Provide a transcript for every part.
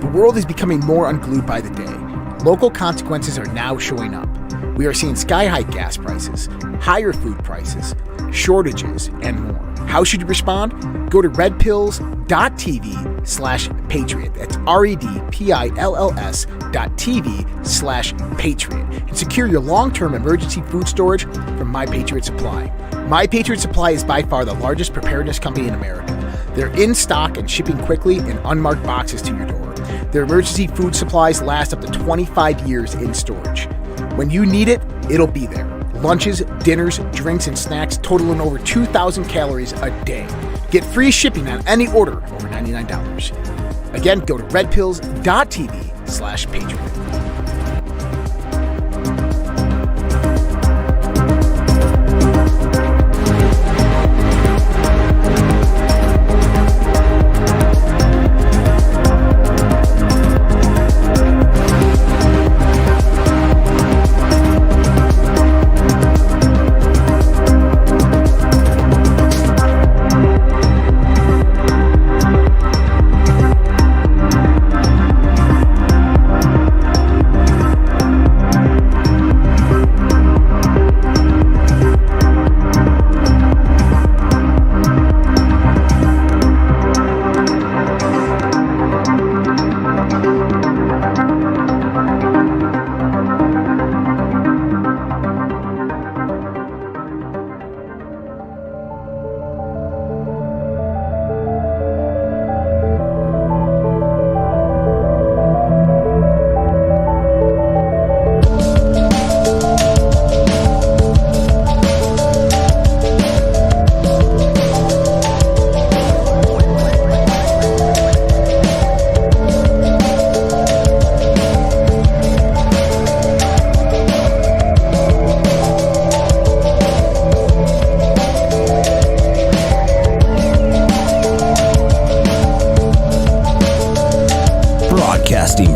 The world is becoming more unglued by the day. Local consequences are now showing up. We are seeing sky-high gas prices, higher food prices, shortages, and more. How should you respond? Go to redpills.tv/patriot. That's redpills.tv/patriot. And secure your long-term emergency food storage from My Patriot Supply. My Patriot Supply is by far the largest preparedness company in America. They're in stock and shipping quickly in unmarked boxes to your door. Their emergency food supplies last up to 25 years in storage. When you need it, it'll be there. Lunches, dinners, drinks, and snacks totaling over 2,000 calories a day. Get free shipping on any order over $99. Again, go to redpills.tv/patriot.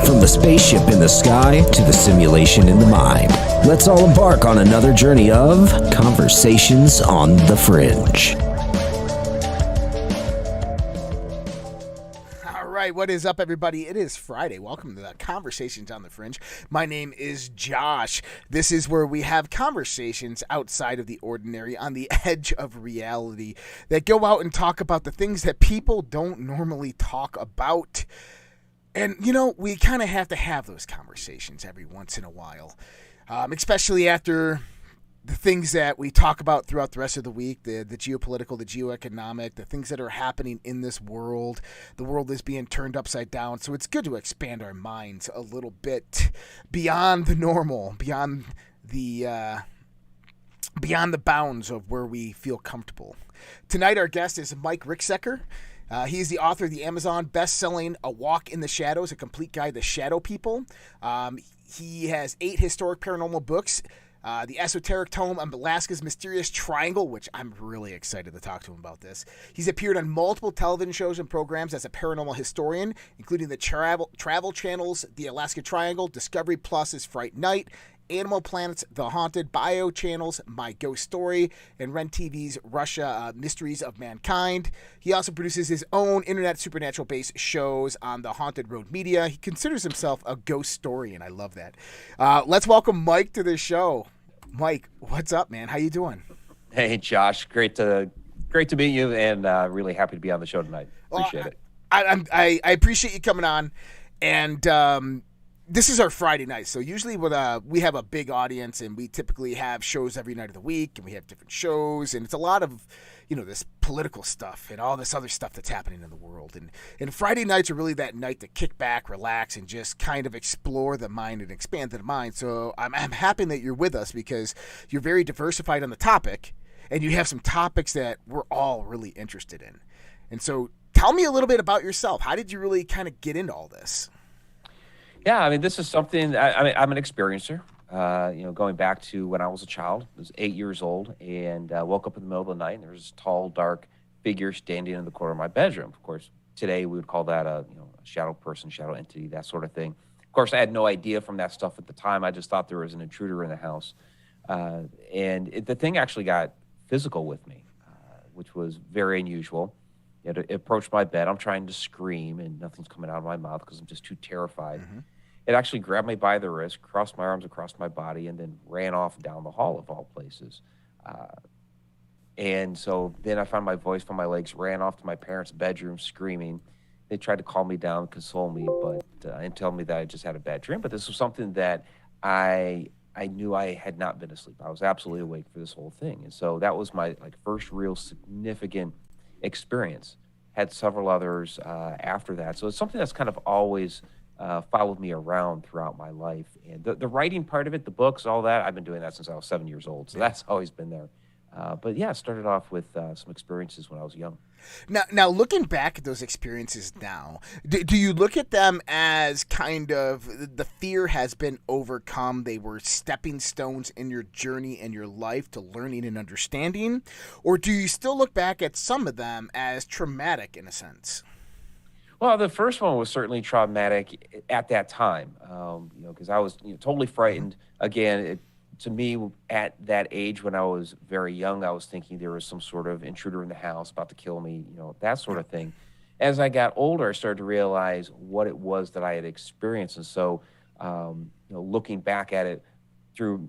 From the spaceship in the sky to the simulation in the mind. Let's all embark on another journey of Conversations on the Fringe. All right, what is up, everybody? It is Friday. Welcome to the Conversations on the Fringe. My name is Josh. This is where we have conversations outside of the ordinary, on the edge of reality, that go out and talk about the things that people don't normally talk about. And, you know, we kind of have to have those conversations every once in a while, especially after the things that we talk about throughout the rest of the week, the geopolitical, the geoeconomic, the things that are happening in this world. The world is being turned upside down, so it's good to expand our minds a little bit beyond the normal, beyond the bounds of where we feel comfortable. Tonight, our guest is Mike Ricksecker. He is the author of the Amazon best-selling A Walk in the Shadows, a complete guide to shadow people. He has 8 historic paranormal books, the esoteric tome on Alaska's Mysterious Triangle, which I'm really excited to talk to him about this. He's appeared on multiple television shows and programs as a paranormal historian, including the Travel Channel's The Alaska Triangle, Discovery Plus's Fright Night, Animal Planet's The Haunted, Bio Channel's My Ghost Story, and Ren TV's Russia Mysteries of Mankind. He also produces his own internet supernatural-based shows on the Haunted Road Media. He considers himself a Ghostorian. I love that. Let's welcome Mike to the show. Mike, what's up, man? How you doing? Hey, Josh. Great to meet you, and really happy to be on the show tonight. Appreciate it. I appreciate you coming on, and this is our Friday night, so usually we have a big audience, and we typically have shows every night of the week, and we have different shows, and it's a lot of, you know, this political stuff and all this other stuff that's happening in the world. And Friday nights are really that night to kick back, relax, and just kind of explore the mind and expand the mind. So I'm happy that you're with us because you're very diversified on the topic, and you have some topics that we're all really interested in. And so tell me a little bit about yourself. How did you really kind of get into all this? Yeah, I mean, this is something, I'm an experiencer, going back to when I was a child. I was 8 years old and woke up in the middle of the night, and there was this tall, dark figure standing in the corner of my bedroom. Of course, today we would call that a shadow person, shadow entity, that sort of thing. Of course, I had no idea from that stuff at the time. I just thought there was an intruder in the house. The thing actually got physical with me, which was very unusual. It approached my bed. I'm trying to scream, and nothing's coming out of my mouth because I'm just too terrified. It actually grabbed me by the wrist, crossed my arms across my body, and then ran off down the hall of all places. And so then I found my voice from my legs, ran off to my parents' bedroom screaming. They tried to calm me down, console me, but and tell me that I just had a bad dream. But this was something that I knew I had not been asleep. I was absolutely awake for this whole thing. And so that was my first real significant experience. Had several others after that. So it's something that's kind of always followed me around throughout my life. And the writing part of it, the books, all that, I've been doing that since I was 7 years old. So that's always been there. But yeah, I started off with some experiences when I was young. Now, looking back at those experiences now, do you look at them as kind of the fear has been overcome? They were stepping stones in your journey and your life to learning and understanding? Or do you still look back at some of them as traumatic in a sense? Well, the first one was certainly traumatic at that time, because I was totally frightened. Again, to me, at that age when I was very young, I was thinking there was some sort of intruder in the house about to kill me, that sort of thing. As I got older, I started to realize what it was that I had experienced. And so, looking back at it through,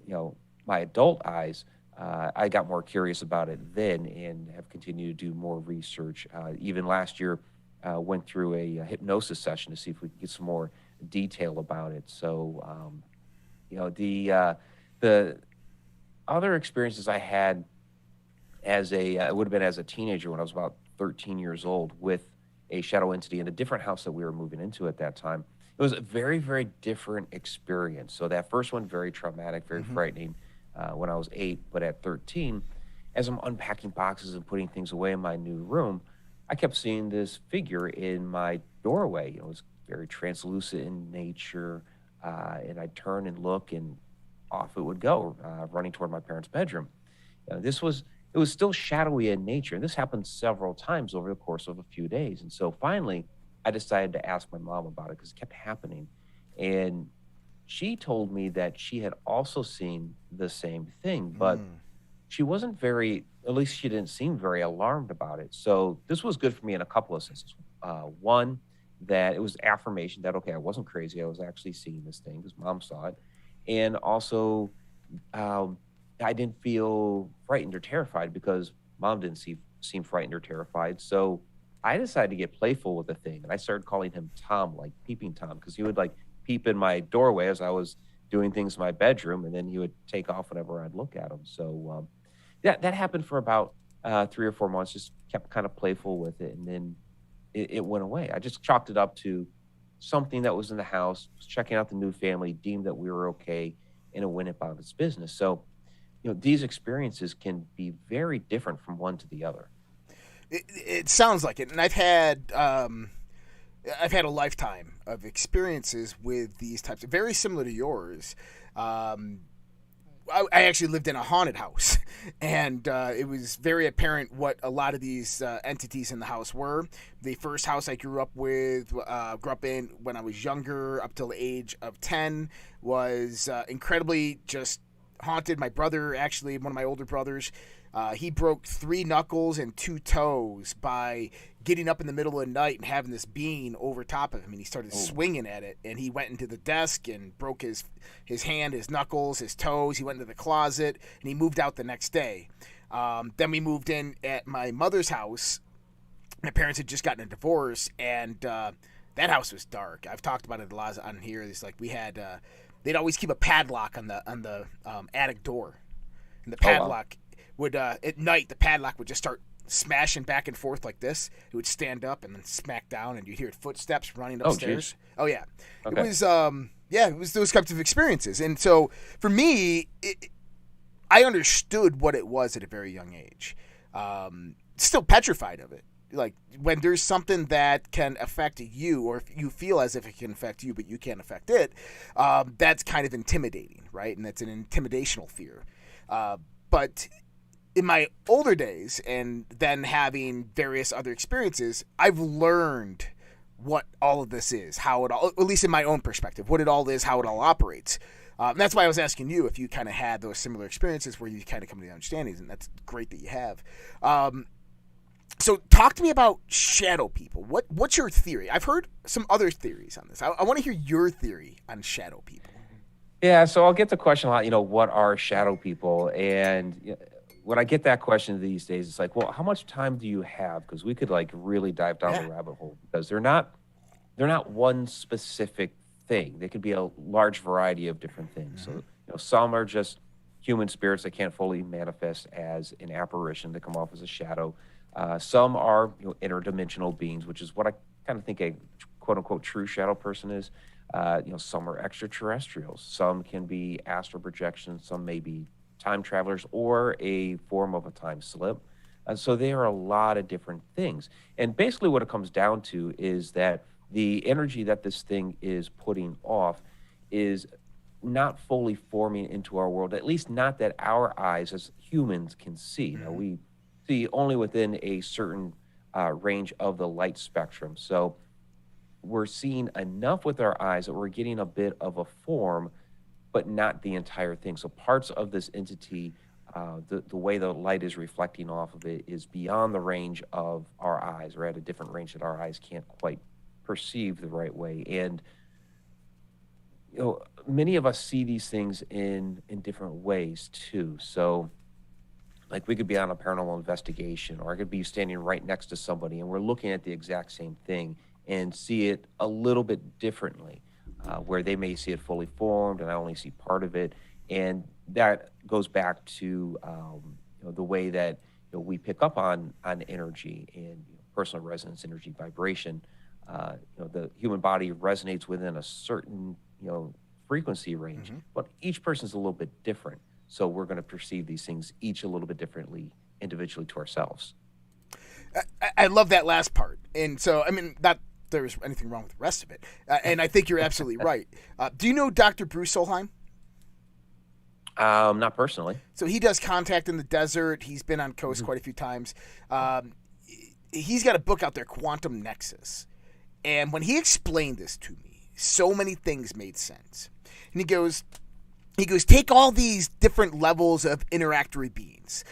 my adult eyes, I got more curious about it then and have continued to do more research. Even last year, went through a hypnosis session to see if we could get some more detail about it. So, the other experiences I had as it would have been as a teenager when I was about 13 years old with a shadow entity in a different house that we were moving into at that time. It was a very, very different experience. So that first one, very traumatic, very frightening when I was 8. But at 13, as I'm unpacking boxes and putting things away in my new room, I kept seeing this figure in my doorway. It was very translucent in nature. And I'd turn and look, and off it would go, running toward my parents' bedroom. It was still shadowy in nature. And this happened several times over the course of a few days. And so finally, I decided to ask my mom about it because it kept happening. And she told me that she had also seen the same thing, but she wasn't at least she didn't seem very alarmed about it. So this was good for me in a couple of senses. One, that it was affirmation that, okay, I wasn't crazy. I was actually seeing this thing because mom saw it. And also, I didn't feel frightened or terrified because mom didn't seem frightened or terrified. So I decided to get playful with the thing. And I started calling him Tom, like Peeping Tom, because he would peep in my doorway as I was doing things in my bedroom. And then he would take off whenever I'd look at him. So that happened for about 3 or 4 months, just kept kind of playful with it. And then it went away. I just chalked it up to something that was in the house, was checking out the new family, deemed that we were okay, and it went about its business. So, these experiences can be very different from one to the other. It sounds like it, and I've had a lifetime of experiences with these types of very similar to yours. I actually lived in a haunted house, and it was very apparent what a lot of these entities in the house were. The first house I grew up in when I was younger, up till the age of 10, was incredibly just haunted. My brother, actually, one of my older brothers, he broke 3 knuckles and 2 toes by getting up in the middle of the night and having this being over top of him, and he started swinging at it, and he went into the desk and broke his hand, his knuckles, his toes. He went into the closet, and he moved out the next day. Then we moved in at my mother's house. My parents had just gotten a divorce, and that house was dark. I've talked about it a lot on here. It's like we had they'd always keep a padlock on the attic door, and the padlock would at night the padlock would just start smashing back and forth like this. It would stand up and then smack down, and you'd hear footsteps running upstairs. Oh yeah. Okay. It was those types of experiences. And so for me, I understood what it was at a very young age. Still petrified of it. Like when there's something that can affect you, or if you feel as if it can affect you, but you can't affect it, that's kind of intimidating, right? And that's an intimidational fear. But in my older days, and then having various other experiences, I've learned what all of this is, how it all, at least in my own perspective, what it all is, how it all operates. And that's why I was asking you if you kind of had those similar experiences where you kind of come to the understandings, and that's great that you have. So talk to me about shadow people. What's your theory? I've heard some other theories on this. I want to hear your theory on shadow people. Yeah, so I'll get the question a lot, what are shadow people? And when I get that question these days, it's like, well, how much time do you have? Because we could like really dive down the rabbit hole, because they're not one specific thing. They could be a large variety of different things. So, some are just human spirits that can't fully manifest as an apparition. They come off as a shadow. Some are, interdimensional beings, which is what I kind of think a quote unquote true shadow person is. Some are extraterrestrials. Some can be astral projections. Some may be time travelers or a form of a time slip. So there are a lot of different things. And basically what it comes down to is that the energy that this thing is putting off is not fully forming into our world, at least not that our eyes as humans can see. Now, we see only within a certain range of the light spectrum. So we're seeing enough with our eyes that we're getting a bit of a form, but not the entire thing. So parts of this entity, the way the light is reflecting off of it is beyond the range of our eyes, or at a different range that our eyes can't quite perceive the right way. And many of us see these things in different ways too. So like we could be on a paranormal investigation, or I could be standing right next to somebody and we're looking at the exact same thing and see it a little bit differently, where they may see it fully formed and I only see part of it. And that goes back to the way that we pick up on energy and personal resonance, energy, vibration. The human body resonates within a certain frequency range, but each person's a little bit different. So we're going to perceive these things each a little bit differently individually to ourselves. I love that last part. And so, I mean, not there's anything wrong with the rest of it. And I think you're absolutely right. Do you know Dr. Bruce Solheim? Not personally. So he does Contact in the Desert. He's been on Coast quite a few times. He's got a book out there, Quantum Nexus. And when he explained this to me, so many things made sense. And he goes, take all these different levels of interactory beings,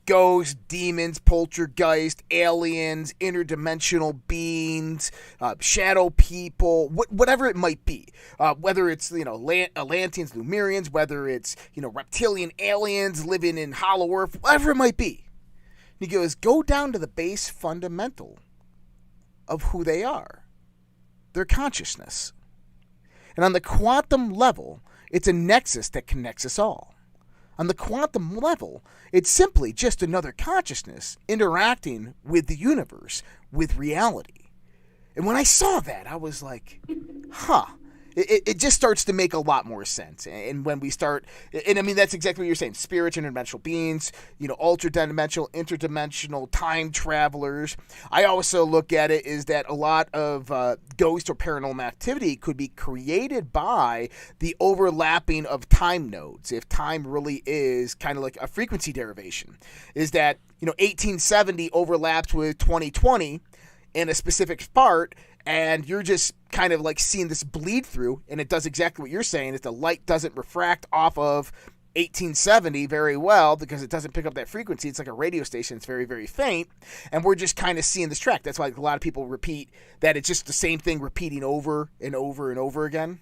ghosts, demons, poltergeist, aliens, interdimensional beings, shadow people, whatever it might be, whether it's, Atlanteans, Lemurians, whether it's, reptilian aliens living in Hollow Earth, whatever it might be. And he goes, go down to the base fundamental of who they are, their consciousness. And on the quantum level, it's a nexus that connects us all. On the quantum level, it's simply just another consciousness interacting with the universe, with reality. And when I saw that, I was like, It just starts to make a lot more sense. And when we start, and I mean, that's exactly what you're saying, spirits, interdimensional beings, ultra-dimensional, interdimensional time travelers. I also look at it is that a lot of ghost or paranormal activity could be created by the overlapping of time nodes. If time really is kind of like a frequency derivation, is that, 1870 overlaps with 2020 in a specific part, and you're just kind of like seeing this bleed through, and it does exactly what you're saying, is the light doesn't refract off of 1870 very well because it doesn't pick up that frequency. It's like a radio station. It's very, very faint, and we're just kind of seeing this track. That's why a lot of people repeat that it's just the same thing repeating over and over and over again.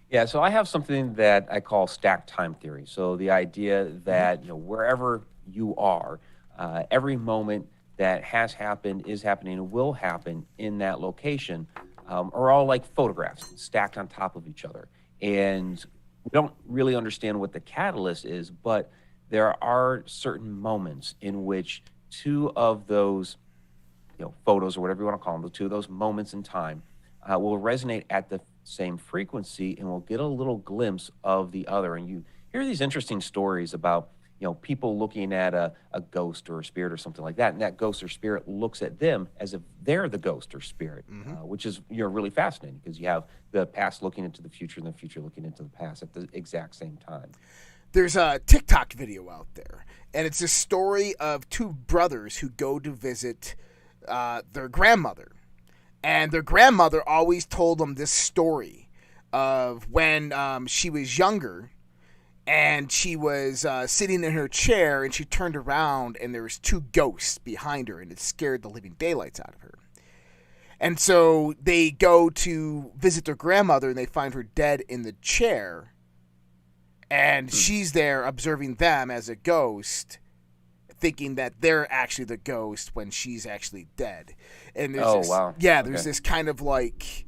Yeah, so I have something that I call stacked time theory. So the idea that, wherever you are, every moment that has happened, is happening, and will happen in that location are all like photographs stacked on top of each other. And we don't really understand what the catalyst is, but there are certain moments in which two of those photos, or whatever you want to call them, the two of those moments in time will resonate at the same frequency, and we'll get a little glimpse of the other. And you hear these interesting stories about people looking at a ghost or a spirit or something like that, and that ghost or spirit looks at them as if they're the ghost or spirit, which is really fascinating, because you have the past looking into the future and the future looking into the past at the exact same time. There's a TikTok video out there, and it's a story of two brothers who go to visit their grandmother, and their grandmother always told them this story of when she was younger. and she was sitting in her chair, and she turned around, and there was two ghosts behind her, and it scared the living daylights out of her. And so they go to visit their grandmother, and they find her dead in the chair, and she's there observing them as a ghost, thinking that they're actually the ghost when she's actually dead. And there's there's this kind of like,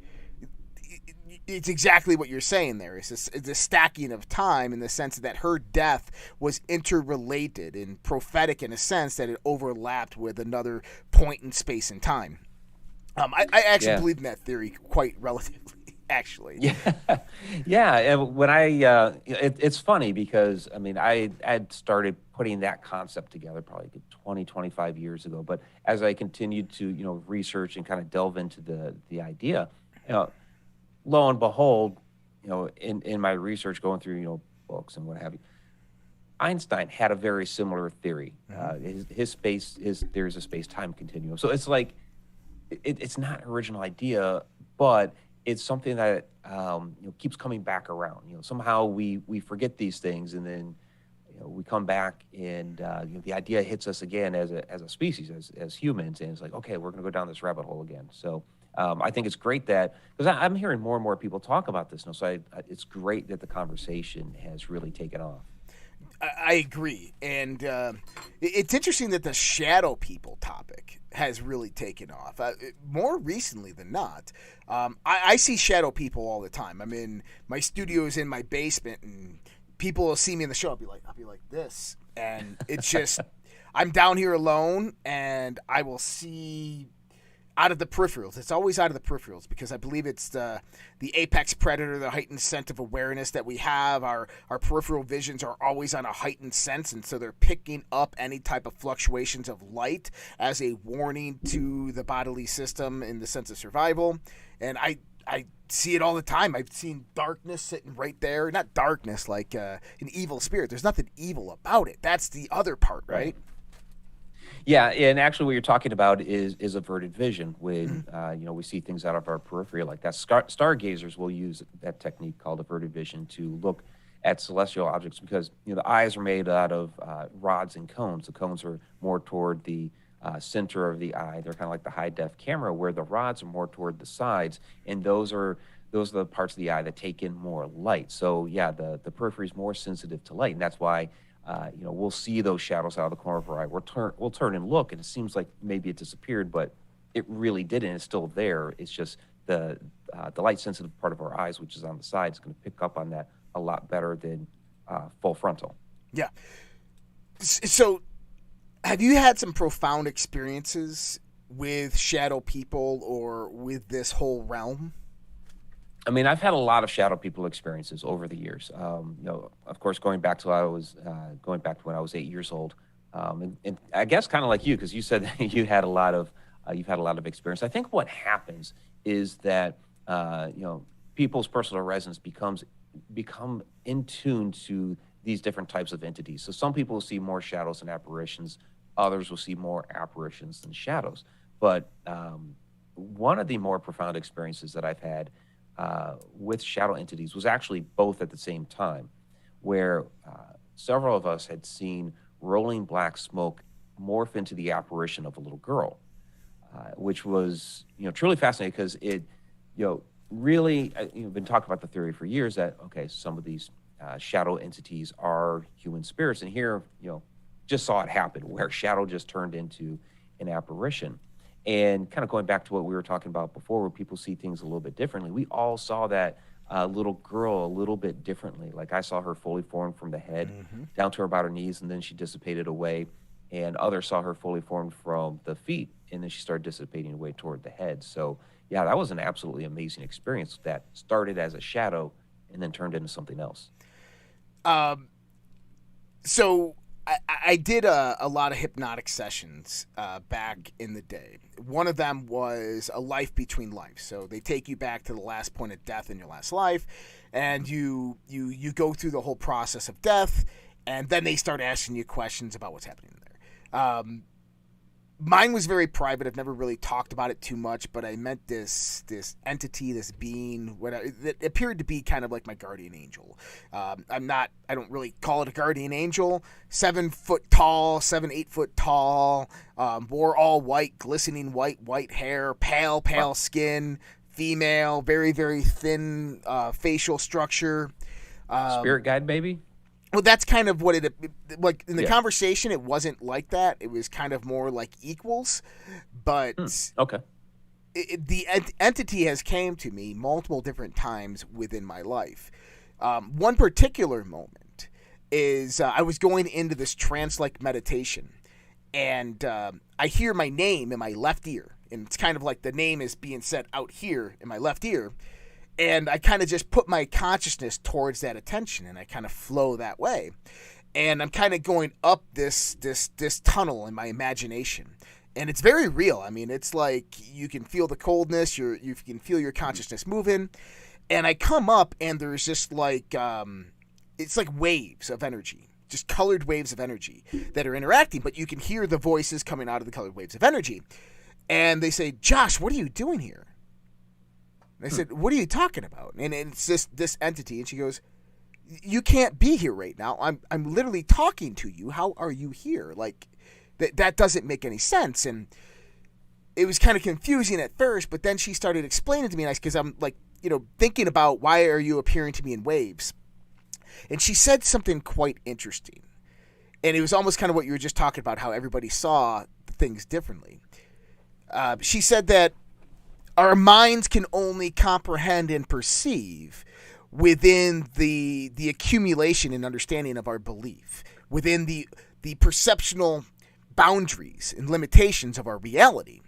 it's exactly what you're saying there. It's this stacking of time in the sense that her death was interrelated and prophetic in a sense that it overlapped with another point in space and time. I actually believe in that theory quite relatively, actually. Yeah, yeah. And when it's funny because I mean I had started putting that concept together probably 20, 25 years ago. But as I continued to research and kind of delve into the idea, lo and behold, in my research going through books and what have you, Einstein had a very similar theory. His there's a space-time continuum. So it's like it's not an original idea, but it's something that keeps coming back around. Somehow we forget these things, and then we come back, and the idea hits us again as a species, as humans, and it's like, okay, we're going to go down this rabbit hole again. So I think it's great that, because I'm hearing more and more people talk about this now, so it's great that the conversation has really taken off. I agree, and it's interesting that the shadow people topic has really taken off more recently than not. I see shadow people all the time. I'm in my studio is in my basement, and people will see me in the show. I'll be like this, and it's just I'm down here alone, and I will see out of the peripherals. It's always out of the peripherals because I believe it's the apex predator, the heightened sense of awareness that we have. Our peripheral visions are always on a heightened sense, and so they're picking up any type of fluctuations of light as a warning to the bodily system in the sense of survival. And I see it all the time. I've seen darkness sitting right there. Not darkness like an evil spirit. There's nothing evil about it. That's the other part, right? Yeah, and actually what you're talking about is averted vision. When we see things out of our periphery like that. Stargazers will use that technique called averted vision to look at celestial objects because the eyes are made out of rods and cones. The cones are more toward the center of the eye. They're kind of like the high-def camera, where the rods are more toward the sides, and those are the parts of the eye that take in more light. So yeah, the periphery is more sensitive to light, and that's why we'll see those shadows out of the corner of our eye. We'll turn and look, and it seems like maybe it disappeared, but it really didn't. It's still there. It's just the light-sensitive part of our eyes, which is on the side, is going to pick up on that a lot better than full frontal. Yeah. So, have you had some profound experiences with shadow people or with this whole realm? I mean, I've had a lot of shadow people experiences over the years. Of course, going back to when I was 8 years old, and I guess kind of like you, because you said that you've had a lot of experience. I think what happens is that people's personal resonance become in tune to these different types of entities. So some people will see more shadows and apparitions, others will see more apparitions than shadows. But one of the more profound experiences that I've had with shadow entities was actually both at the same time, where several of us had seen rolling black smoke morph into the apparition of a little girl, which was truly fascinating because it really been talking about the theory for years that some of these shadow entities are human spirits, and here just saw it happen where shadow just turned into an apparition. And kind of going back to what we were talking about before, where people see things a little bit differently, we all saw that little girl a little bit differently. Like I saw her fully formed from the head down to about her knees, and then she dissipated away. And others saw her fully formed from the feet, and then she started dissipating away toward the head. So yeah, that was an absolutely amazing experience that started as a shadow and then turned into something else. So I did a lot of hypnotic sessions back in the day. One of them was a life between lives. So they take you back to the last point of death in your last life, and you go through the whole process of death, and then they start asking you questions about what's happening there. Mine was very private. I've never really talked about it too much, but I met this entity, this being, whatever, that appeared to be kind of like my guardian angel. I don't really call it a guardian angel. 7 foot tall, 8 foot tall, wore all white, glistening white hair, pale skin, female, very, very thin facial structure. Spirit guide, maybe? Well, that's kind of what it like in the conversation. It wasn't like that. It was kind of more like equals, but okay. The entity has came to me multiple different times within my life. One particular moment is I was going into this trance-like meditation, and I hear my name in my left ear, and it's kind of like the name is being said out here in my left ear. And I kind of just put my consciousness towards that attention, and I kind of flow that way. And I'm kind of going up this tunnel in my imagination. And it's very real. I mean, it's like you can feel the coldness, you can feel your consciousness moving. And I come up, and there's just like, it's like waves of energy, just colored waves of energy that are interacting. But you can hear the voices coming out of the colored waves of energy. And they say, Josh, what are you doing here? I said, what are you talking about? And it's this entity. And she goes, you can't be here right now. I'm literally talking to you. How are you here? Like, that doesn't make any sense. And it was kind of confusing at first, but then she started explaining to me, because I'm like, thinking about why are you appearing to me in waves? And she said something quite interesting. And it was almost kind of what you were just talking about, how everybody saw things differently. She said that our minds can only comprehend and perceive within the accumulation and understanding of our belief, within the perceptual boundaries and limitations of our reality,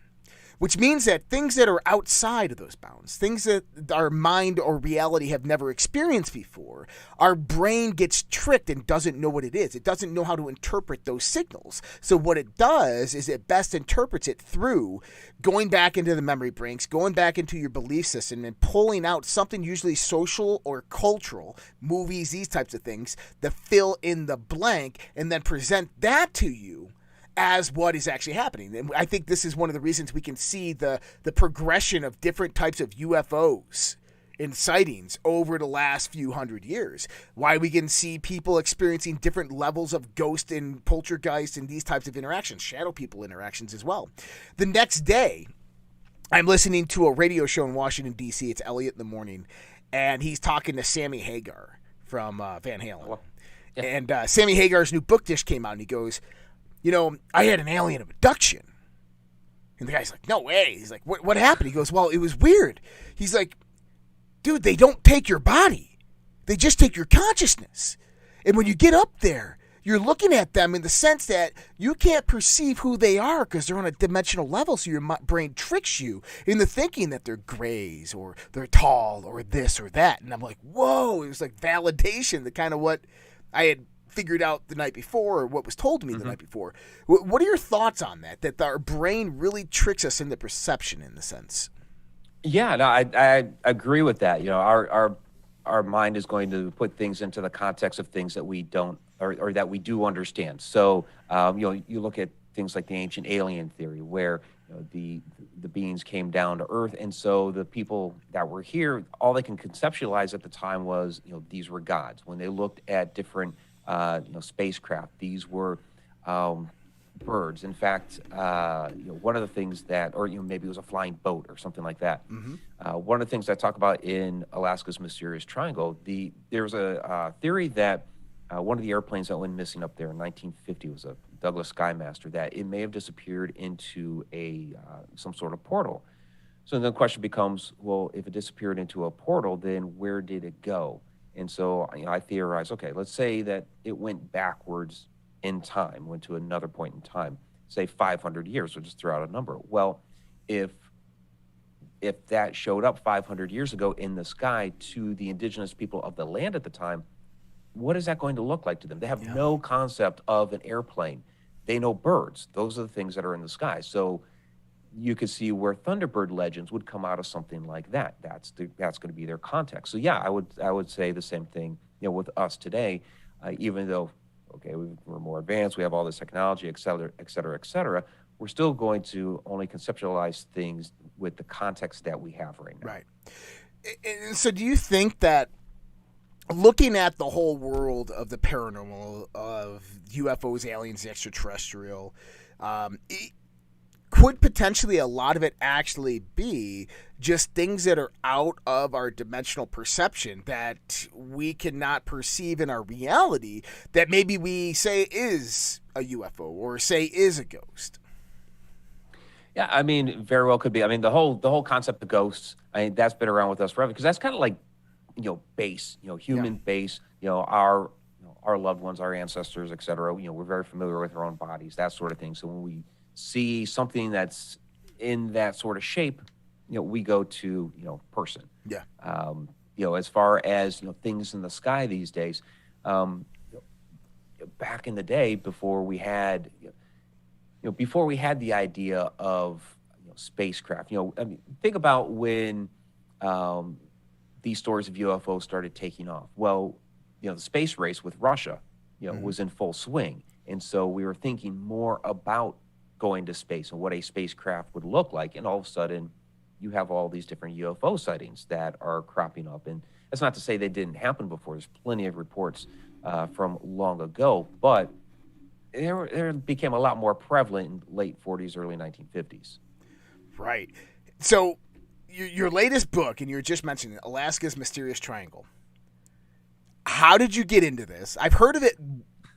which means that things that are outside of those bounds, things that our mind or reality have never experienced before, our brain gets tricked and doesn't know what it is. It doesn't know how to interpret those signals. So what it does is it best interprets it through going back into the memory banks, going back into your belief system, and pulling out something usually social or cultural, movies, these types of things, that fill in the blank, and then present that to you as what is actually happening. And I think this is one of the reasons we can see the progression of different types of UFOs and sightings over the last few hundred years. Why we can see people experiencing different levels of ghost and poltergeist and these types of interactions, shadow people interactions as well. The next day, I'm listening to a radio show in Washington, D.C. It's Elliot in the Morning, and he's talking to Sammy Hagar from Van Halen. Yeah. And Sammy Hagar's new book just came out, and he goes, I had an alien abduction. And the guy's like, no way. He's like, what happened? He goes, well, it was weird. He's like, dude, they don't take your body. They just take your consciousness. And when you get up there, you're looking at them in the sense that you can't perceive who they are because they're on a dimensional level, so your brain tricks you into thinking that they're grays or they're tall or this or that. And I'm like, whoa. It was like validation, the kind of what I had figured out the night before, or what was told to me the night before. What are your thoughts on that our brain really tricks us into perception in the sense? Yeah, no, I agree with that. Our mind is going to put things into the context of things that we don't, or that we do understand. So, you look at things like the ancient alien theory, where the beings came down to Earth, and so the people that were here, all they can conceptualize at the time was, these were gods. When they looked at different spacecraft, these were birds. In fact, one of the things that, or maybe it was a flying boat or something like that. One of the things I talk about in Alaska's Mysterious Triangle, there's a theory that one of the airplanes that went missing up there in 1950 was a Douglas Skymaster, that it may have disappeared into some sort of portal. So then the question becomes, well, if it disappeared into a portal, then where did it go? And so I theorize, okay, let's say that it went backwards in time, went to another point in time, say 500 years, we'll just throw out a number. Well, if that showed up 500 years ago in the sky to the indigenous people of the land at the time, what is that going to look like to them? They have no concept of an airplane. They know birds. Those are the things that are in the sky. So you could see where Thunderbird legends would come out of something like that. That's going to be their context. So yeah, I would say the same thing, with us today, even though, okay, we're more advanced, we have all this technology, et cetera, et cetera, et cetera. we're still going to only conceptualize things with the context that we have right now. Right. And so do you think that looking at the whole world of the paranormal, of UFOs, aliens, extraterrestrial, could potentially a lot of it actually be just things that are out of our dimensional perception that we cannot perceive in our reality, that maybe we say is a UFO or say is a ghost? Yeah, I mean, very well could be. I mean, the whole concept of ghosts, I mean, that's been around with us forever, because that's kind of like, base, human base, our loved ones, our ancestors, et cetera. We're very familiar with our own bodies, that sort of thing. So when we see something that's in that sort of shape, we go to, person. Yeah. As far as, things in the sky these days, back in the day, before we had, before we had the idea of spacecraft, I mean, think about when these stories of UFOs started taking off. Well, the space race with Russia, was in full swing. And so we were thinking more about going to space and what a spacecraft would look like. And all of a sudden, you have all these different UFO sightings that are cropping up. And that's not to say they didn't happen before. There's plenty of reports from long ago, but there became a lot more prevalent in late 40s, early 1950s. Right. So your latest book, and you were just mentioning Alaska's Mysterious Triangle. How did you get into this? I've heard of it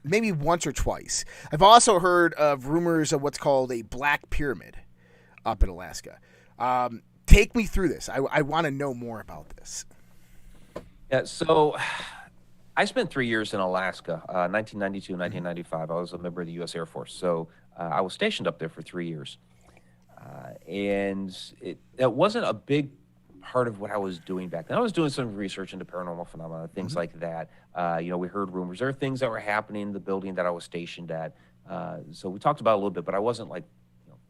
maybe once or twice. I've also heard of rumors of what's called a black pyramid up in Alaska. Take me through this. I want to know more about this. Yeah, so I spent 3 years in Alaska, 1992, 1995. I was a member of the U.S. Air Force. So I was stationed up there for 3 years. And it wasn't a big part of what I was doing back then. I was doing some research into paranormal phenomena, things like that. We heard rumors. There were things that were happening in the building that I was stationed at. So we talked about it a little bit, but I wasn't like,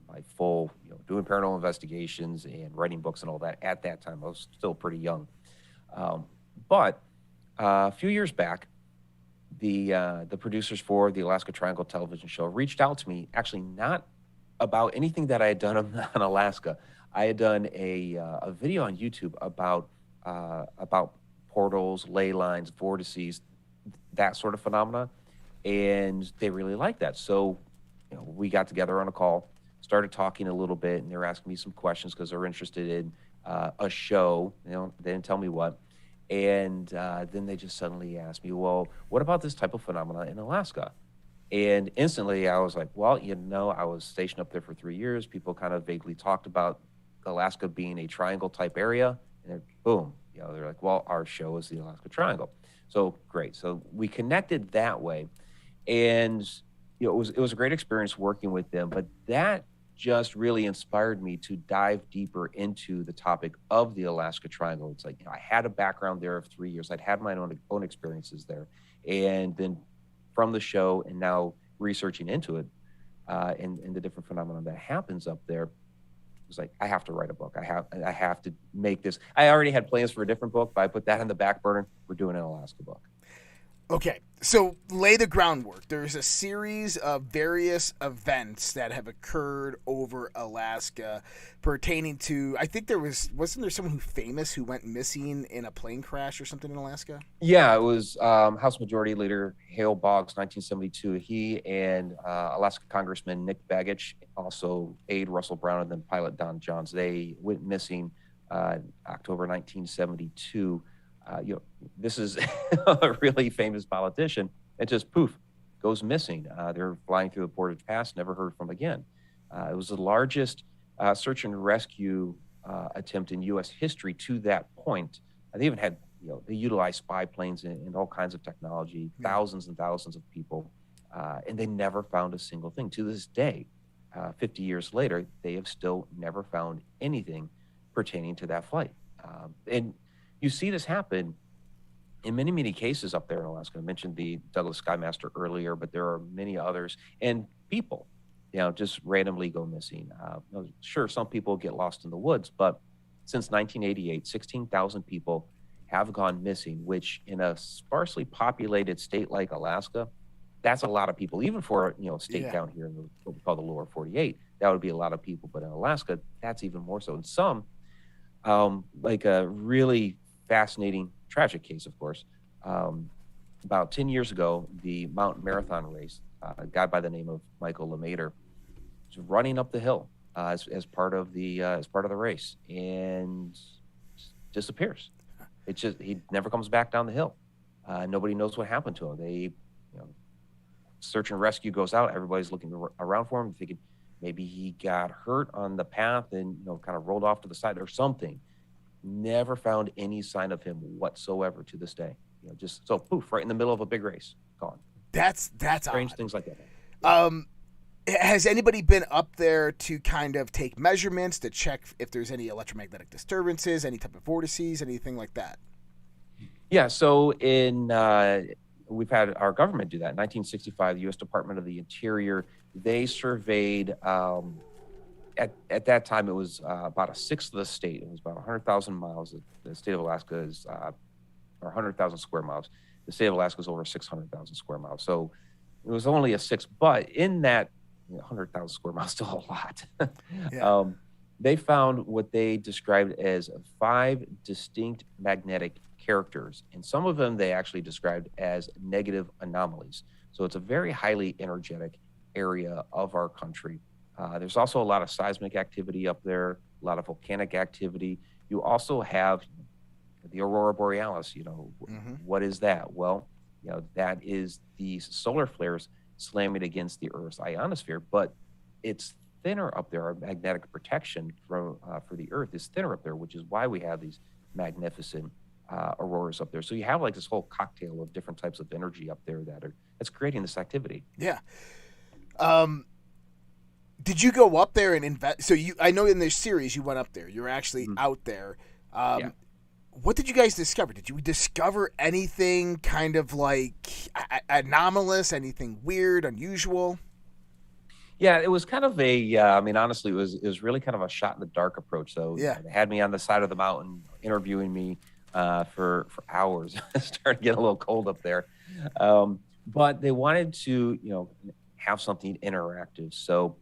my full, doing paranormal investigations and writing books and all that at that time. I was still pretty young. But a few years back, the producers for the Alaska Triangle television show reached out to me, actually not about anything that I had done on Alaska. I had done a video on YouTube about portals, ley lines, vortices, that sort of phenomena, and they really liked that. So, we got together on a call, started talking a little bit, and they were asking me some questions because they were interested in a show. They didn't tell me what, and then they just suddenly asked me, "Well, what about this type of phenomena in Alaska?" And instantly, I was like, "Well, I was stationed up there for 3 years. People kind of vaguely talked about Alaska being a triangle type area, and then boom, they're like, well, our show is the Alaska Triangle." So great. So we connected that way, and it was a great experience working with them. But that just really inspired me to dive deeper into the topic of the Alaska Triangle. It's like, I had a background there of 3 years. I'd had my own experiences there, and then from the show and now researching into it and the different phenomena that happens up there, was like, I have to write a book. I have to make this. I already had plans for a different book, but I put that on the back burner. We're doing an Alaska book. Okay, so lay the groundwork. There's a series of various events that have occurred over Alaska pertaining to, I think wasn't there someone famous who went missing in a plane crash or something in Alaska? Yeah, it was House Majority Leader Hale Boggs, 1972. He and Alaska Congressman Nick Bagich, also aide Russell Brown, and then pilot Don Johns, they went missing October 1972. This is a really famous politician. It just poof, goes missing. They're flying through the Portage Pass, never heard from again. It was the largest search and rescue attempt in U.S. history to that point. They even had, they utilized spy planes and all kinds of technology, thousands and thousands of people, and they never found a single thing. To this day, 50 years later, they have still never found anything pertaining to that flight. And you see this happen in many, many cases up there in Alaska. I mentioned the Douglas Skymaster earlier, but there are many others. And people, just randomly go missing. Sure, some people get lost in the woods, but since 1988, 16,000 people have gone missing, which in a sparsely populated state like Alaska that's a lot of people, even for, a state Yeah. down here in what we call the lower 48. That would be a lot of people, but in Alaska, that's even more so. And some, like a really fascinating, tragic case, of course. About 10 years ago, the mountain marathon race, a guy by the name of Michael LeMater was running up the hill as part of the race and disappears. He never comes back down the hill. Nobody knows what happened to him. Search and rescue goes out. Everybody's looking around for him, thinking maybe he got hurt on the path and kind of rolled off to the side or something. Never found any sign of him whatsoever to this day. Just so poof, right in the middle of a big race, gone. That's Strange odd. things like that. Has anybody been up there to kind of take measurements to check if there's any electromagnetic disturbances, any type of vortices, anything like that? Yeah. So we've had our government do that. In 1965, the U.S. Department of the Interior, they surveyed, at that time, it was about a sixth of the state. It was about 100,000 miles. The state of Alaska is, or 100,000 square miles. The state of Alaska is over 600,000 square miles. So it was only a sixth, but in that 100,000 square miles, still a lot. Yeah. They found what they described as 5 distinct magnetic characters, and some of them they actually described as negative anomalies. So it's a very highly energetic area of our country. There's also a lot of seismic activity up there, a lot of volcanic activity. You also have the aurora borealis. What is that? Well, that is the solar flares slamming against the Earth's ionosphere, but it's thinner up there. Our magnetic protection for the Earth is thinner up there, which is why we have these magnificent auroras up there. So you have like this whole cocktail of different types of energy up there that's creating this activity. Yeah. Did you go up there and invest? So I know in this series you went up there. You're actually out there. Yeah. What did you guys discover? Did you discover anything kind of like anomalous, anything weird, unusual? Yeah, it was kind of honestly, it was really kind of a shot in the dark approach. So Yeah. They had me on the side of the mountain interviewing me for hours. It started getting a little cold up there. But they wanted to, have something interactive. So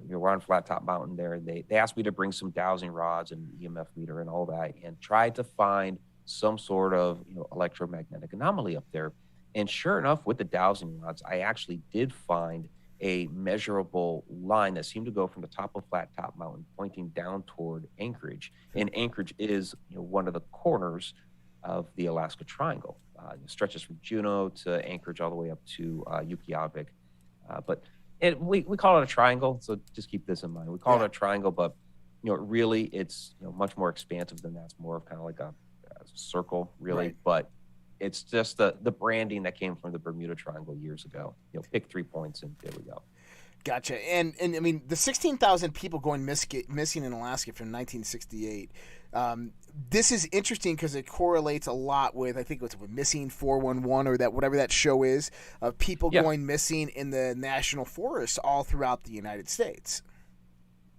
we're on Flat Top Mountain there. They asked me to bring some dowsing rods and EMF meter and all that, and try to find some sort of electromagnetic anomaly up there. And sure enough, with the dowsing rods, I actually did find a measurable line that seemed to go from the top of Flat Top Mountain pointing down toward Anchorage. And Anchorage is one of the corners of the Alaska Triangle. It stretches from Juneau to Anchorage all the way up to Yukiavik. We call it a triangle, so just keep this in mind. We call it a triangle, but really it's much more expansive than that. It's more of kind of like a circle, really. Right. But it's just the branding that came from the Bermuda Triangle years ago. Pick 3 points and there we go. Gotcha. And I mean, the 16,000 people going missing in Alaska from 1968. This is interesting because it correlates a lot with, I think it's with Missing 411 or that whatever that show is, of people going missing in the national forests all throughout the United States.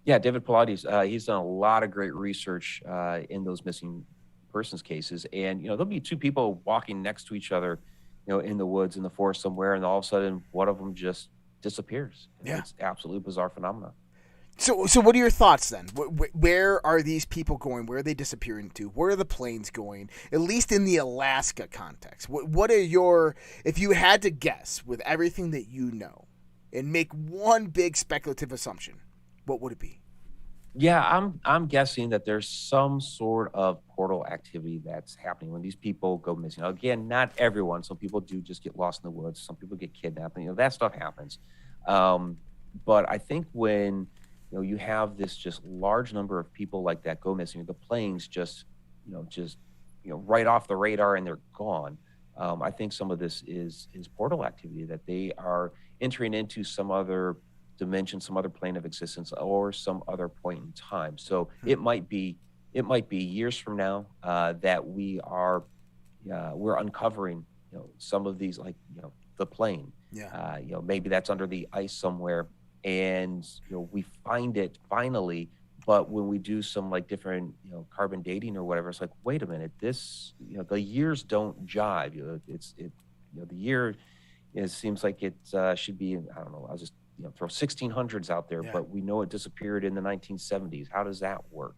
Yeah, David Pilates, he's done a lot of great research in those missing persons cases. And, there'll be 2 people walking next to each other, in the woods, in the forest somewhere, and all of a sudden one of them just disappears. Yeah. It's absolutely bizarre phenomenon. So what are your thoughts then? Where are these people going? Where are they disappearing to? Where are the planes going? At least in the Alaska context. What are if you had to guess with everything that you know and make one big speculative assumption, what would it be? Yeah, I'm guessing that there's some sort of portal activity that's happening when these people go missing. Now, again, not everyone. Some people do just get lost in the woods. Some people get kidnapped. That stuff happens. But I think when you have this just large number of people like that go missing, the planes just right off the radar and they're gone. I think some of this is portal activity, that they are entering into some other dimension, some other plane of existence, or some other point in time. So it might be years from now that we're uncovering some of these, like the plane. Yeah. Maybe that's under the ice somewhere, and we find it finally. But when we do some like different carbon dating or whatever, it's like, wait a minute, this the years don't jive. The year It seems like it should be, I don't know, I'll just throw 1600s out there, Yeah. but we know it disappeared in the 1970s. How does that work?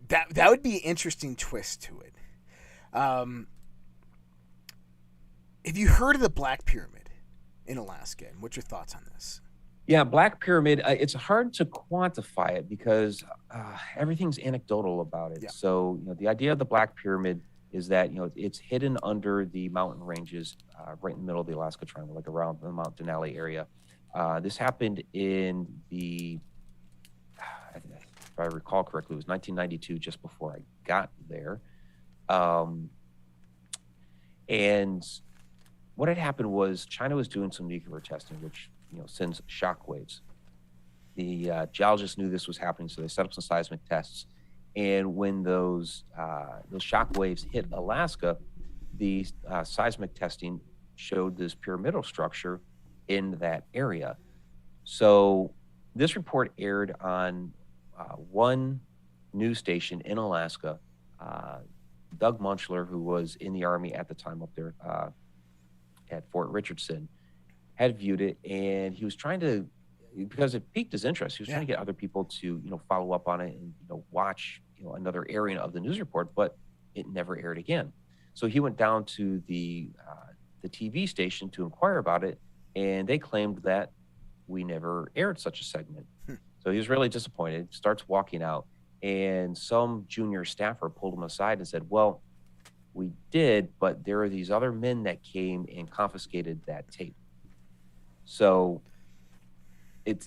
That would be an interesting twist to it. Have you heard of the Black Pyramid in Alaska? And what's your thoughts on this? Yeah, Black Pyramid, it's hard to quantify it because everything's anecdotal about it. Yeah. So, the idea of the Black Pyramid is that, it's hidden under the mountain ranges right in the middle of the Alaska Triangle, like around the Mount Denali area. This happened in the, if I recall correctly, it was 1992, just before I got there. And what had happened was China was doing some nuclear testing, which sends shockwaves. The geologists knew this was happening, so they set up some seismic tests. And when those shockwaves hit Alaska, the seismic testing showed this pyramidal structure in that area. So this report aired on one news station in Alaska. Doug Munchler, who was in the Army at the time up there at Fort Richardson, had viewed it, and he was trying to, because it piqued his interest, he was trying to get other people to follow up on it and watch another airing of the news report, but it never aired again. So he went down to the TV station to inquire about it, and they claimed that we never aired such a segment. So he was really disappointed, starts walking out, and some junior staffer pulled him aside and said, well, we did, but there are these other men that came and confiscated that tape. So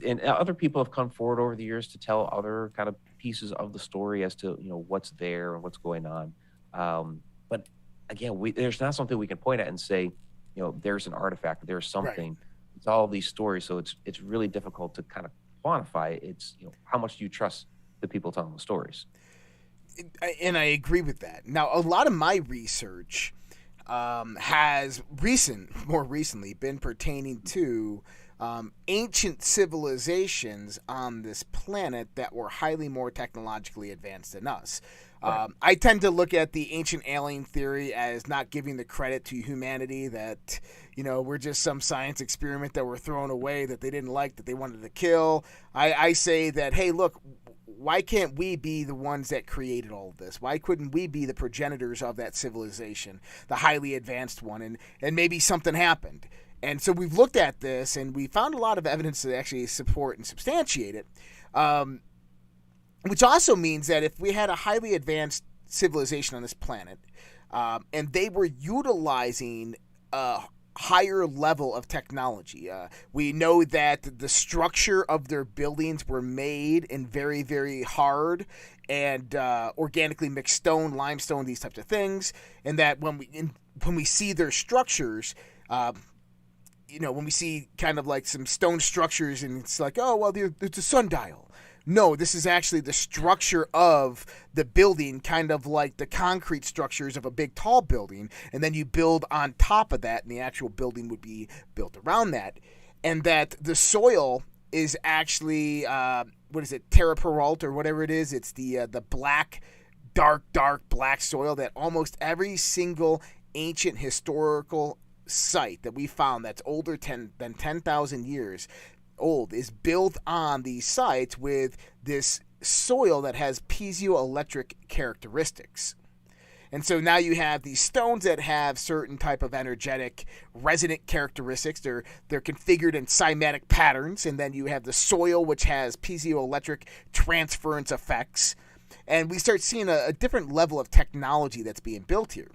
and other people have come forward over the years to tell other kind of pieces of the story as to, what's there and what's going on. But again, there's not something we can point at and say, there's an artifact, there's something. Right. It's all these stories. So it's really difficult to kind of quantify. It's, how much do you trust the people telling the stories? And I agree with that. Now, a lot of my research has more recently been pertaining to ancient civilizations on this planet that were highly more technologically advanced than us. Right. I tend to look at the ancient alien theory as not giving the credit to humanity, that, we're just some science experiment that were thrown away that they didn't like, that they wanted to kill. I say that, hey, look, why can't we be the ones that created all of this? Why couldn't we be the progenitors of that civilization, the highly advanced one, and maybe something happened? And so we've looked at this, and we found a lot of evidence to actually support and substantiate it, which also means that if we had a highly advanced civilization on this planet, and they were utilizing a higher level of technology, we know that the structure of their buildings were made in very, very hard and organically mixed stone, limestone, these types of things, and that when we see their structures, when we see kind of like some stone structures and it's like, oh, well, it's a sundial. No, this is actually the structure of the building, kind of like the concrete structures of a big, tall building. And then you build on top of that, and the actual building would be built around that. And that the soil is actually, terra peralta or whatever it is. It's the black, dark black soil that almost every single ancient historical site that we found that's older than 10,000 years old is built on these sites with this soil that has piezoelectric characteristics. And so now you have these stones that have certain type of energetic resonant characteristics. They're configured in cymatic patterns, and then you have the soil which has piezoelectric transference effects. And we start seeing a different level of technology that's being built here.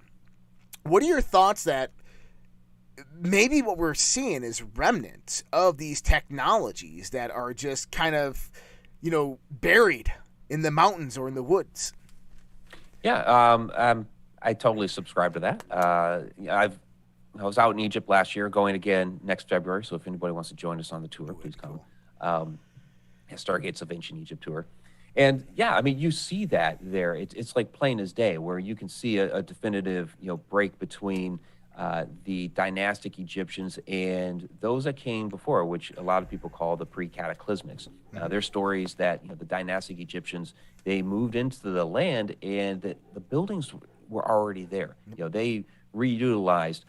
What are your thoughts that maybe what we're seeing is remnants of these technologies that are just kind of, buried in the mountains or in the woods? Yeah, I totally subscribe to that. I was out in Egypt last year, going again next February. So if anybody wants to join us on the tour, please come. Stargates of Ancient Egypt tour. And yeah, I mean, you see that there. It's like plain as day, where you can see a definitive, break between the dynastic Egyptians and those that came before, which a lot of people call the pre-cataclysmics. There's stories that the dynastic Egyptians, they moved into the land and the buildings were already there. They reutilized,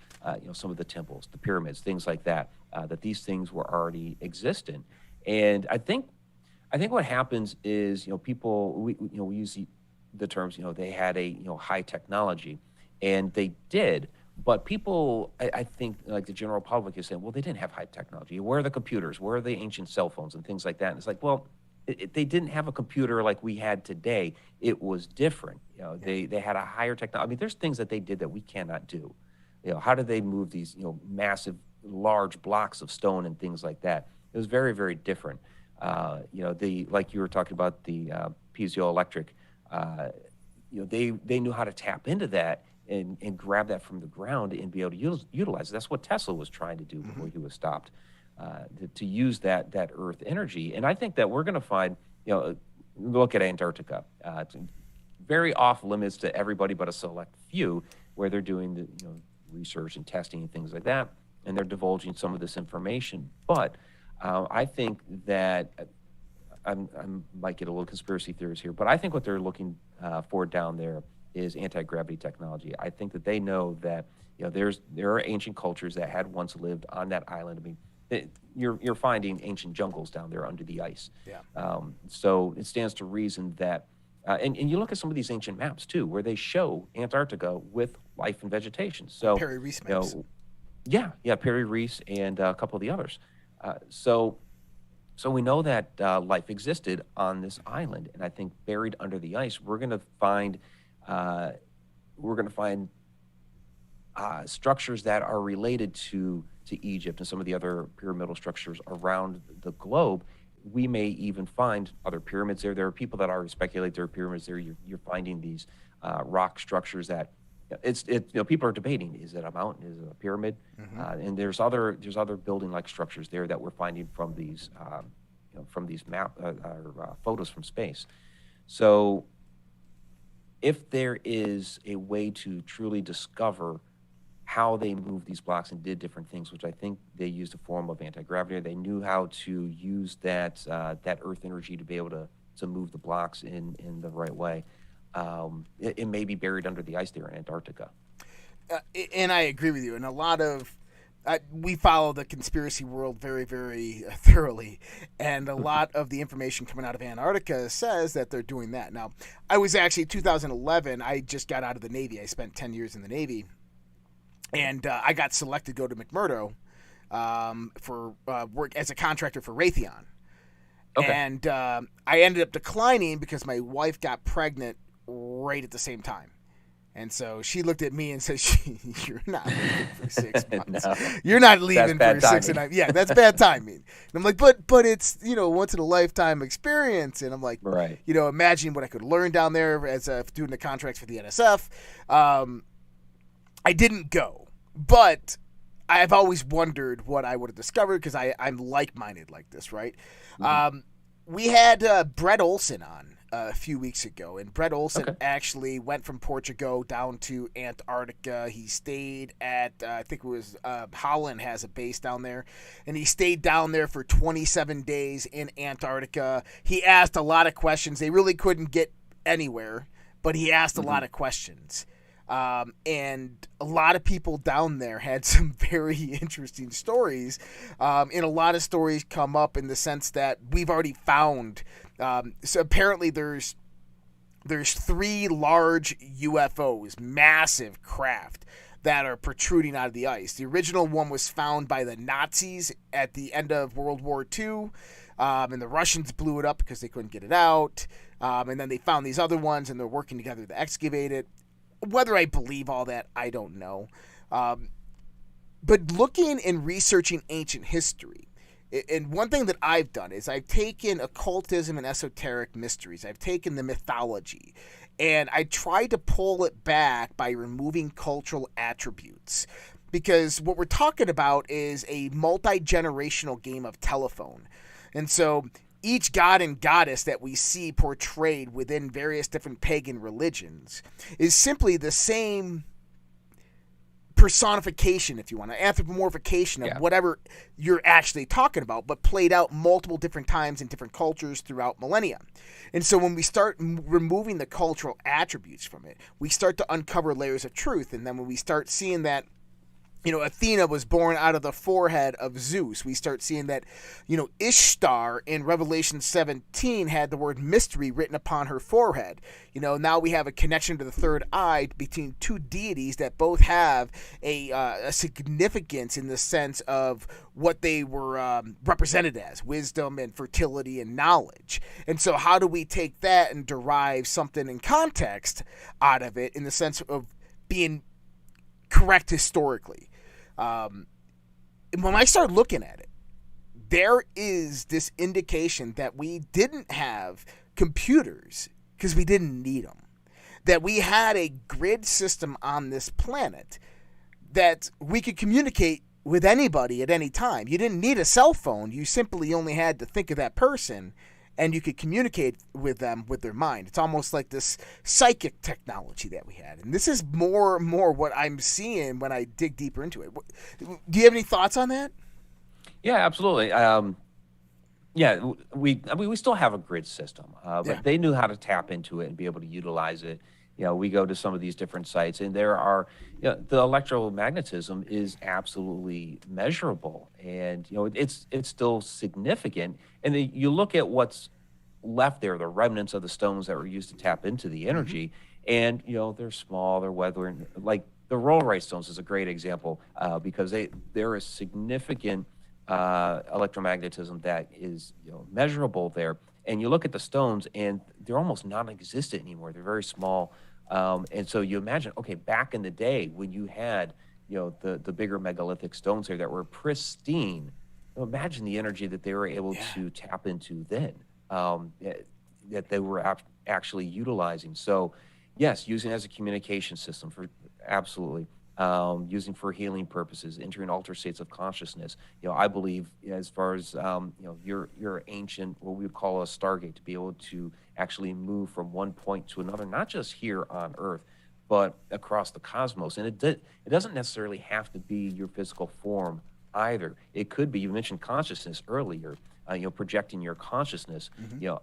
some of the temples, the pyramids, things like that, that these things were already existent. And I think what happens is, people, we use the terms, they had a, high technology, and they did. But people, I think, like the general public is saying, well, they didn't have high technology. Where are the computers? Where are the ancient cell phones and things like that? And it's like, well, they didn't have a computer like we had today. It was different. They had a higher technology. I mean, there's things that they did that we cannot do. How did they move these, massive, large blocks of stone and things like that? It was very, very different. Like you were talking about the piezoelectric, they knew how to tap into that and grab that from the ground and be able to utilize it. That's what Tesla was trying to do before he was stopped, to use that earth energy. And I think that we're going to find, look at Antarctica. It's very off limits to everybody but a select few, where they're doing the research and testing and things like that, and they're divulging some of this information. But I think that I might get a little conspiracy theories here, but I think what they're looking for down there is anti-gravity technology. I think that they know that there are ancient cultures that had once lived on that island. I mean, you're finding ancient jungles down there under the ice. Yeah. So it stands to reason that, and you look at some of these ancient maps too, where they show Antarctica with life and vegetation. So Perry Reese maps. Perry Reese and a couple of the others. So we know that life existed on this island, and I think buried under the ice, we're going to find structures that are related to Egypt and some of the other pyramidal structures around the globe. We may even find other pyramids there. There are people that already speculate there are pyramids there. You're finding these rock structures that people are debating: is it a mountain? Is it a pyramid? And there's other building like structures there that we're finding from these photos from space. So if there is a way to truly discover how they moved these blocks and did different things, which I think they used a form of anti-gravity, they knew how to use that earth energy to be able to move the blocks in the right way. It may be buried under the ice there in Antarctica. And I agree with you. And a lot of we follow the conspiracy world very, very thoroughly, and a lot of the information coming out of Antarctica says that they're doing that. Now, I was actually 2011. I just got out of the Navy. I spent 10 years in the Navy, and I got selected to go to McMurdo for work as a contractor for Raytheon. Okay. And I ended up declining because my wife got pregnant right at the same time. And so she looked at me and said, "You're not leaving for 6 months. No. You're not leaving for 6 and 9." Yeah, that's bad timing. And I'm like, but it's once in a lifetime experience. And I'm like, right. Imagine what I could learn down there as doing the contracts for the NSF. I didn't go, but I've always wondered what I would have discovered because I'm like-minded like this, right? Mm-hmm. We had Brett Olson on a few weeks ago, and Brett Olson actually went from Portugal down to Antarctica. He stayed at I think it was Holland has a base down there, and he stayed down there for 27 days in Antarctica. He asked a lot of questions. They really couldn't get anywhere, but he asked a lot of questions. And a lot of people down there had some very interesting stories. And a lot of stories come up in the sense that we've already found. So apparently there's 3 large UFOs, massive craft that are protruding out of the ice. The original one was found by the Nazis at the end of World War II. And the Russians blew it up because they couldn't get it out. And then they found these other ones, and they're working together to excavate it. Whether I believe all that, I don't know. But looking and researching ancient history, and one thing that I've done is I've taken occultism and esoteric mysteries. I've taken the mythology, and I tried to pull it back by removing cultural attributes. Because what we're talking about is a multi-generational game of telephone. And so each god and goddess that we see portrayed within various different pagan religions is simply the same personification, if you want, an anthropomorphication of whatever you're actually talking about, but played out multiple different times in different cultures throughout millennia. And so when we start removing the cultural attributes from it, we start to uncover layers of truth. And then when we start seeing that, Athena was born out of the forehead of Zeus, we start seeing that, Ishtar in Revelation 17 had the word mystery written upon her forehead. Now we have a connection to the third eye between two deities that both have a significance in the sense of what they were represented as, wisdom and fertility and knowledge. And so how do we take that and derive something in context out of it in the sense of being correct historically? When I start looking at it, there is this indication that we didn't have computers because we didn't need them. That we had a grid system on this planet that we could communicate with anybody at any time. You didn't need a cell phone. You simply only had to think of that person, and you could communicate with them with their mind. It's almost like this psychic technology that we had. And this is more and more what I'm seeing when I dig deeper into it. Do you have any thoughts on that? Yeah, absolutely. We still have a grid system, but they knew how to tap into it and be able to utilize it. We go to some of these different sites, and there are, the electromagnetism is absolutely measurable, and it's still significant. And then you look at what's left there, the remnants of the stones that were used to tap into the energy, and they're small, they're weathering. Like the rollright stones is a great example because there is significant electromagnetism that is measurable there. And you look at the stones, and they're almost non-existent anymore. They're very small. And so you imagine, okay, back in the day when you had, the bigger megalithic stones here that were pristine, imagine the energy that they were able to tap into then, that they were actually utilizing. So, yes, using it as a communication system for absolutely. Using for healing purposes, entering altered states of consciousness. I believe as far as, your ancient, what we would call a stargate, to be able to actually move from one point to another, not just here on Earth, but across the cosmos. And it doesn't necessarily have to be your physical form either. It could be, you mentioned consciousness earlier, projecting your consciousness,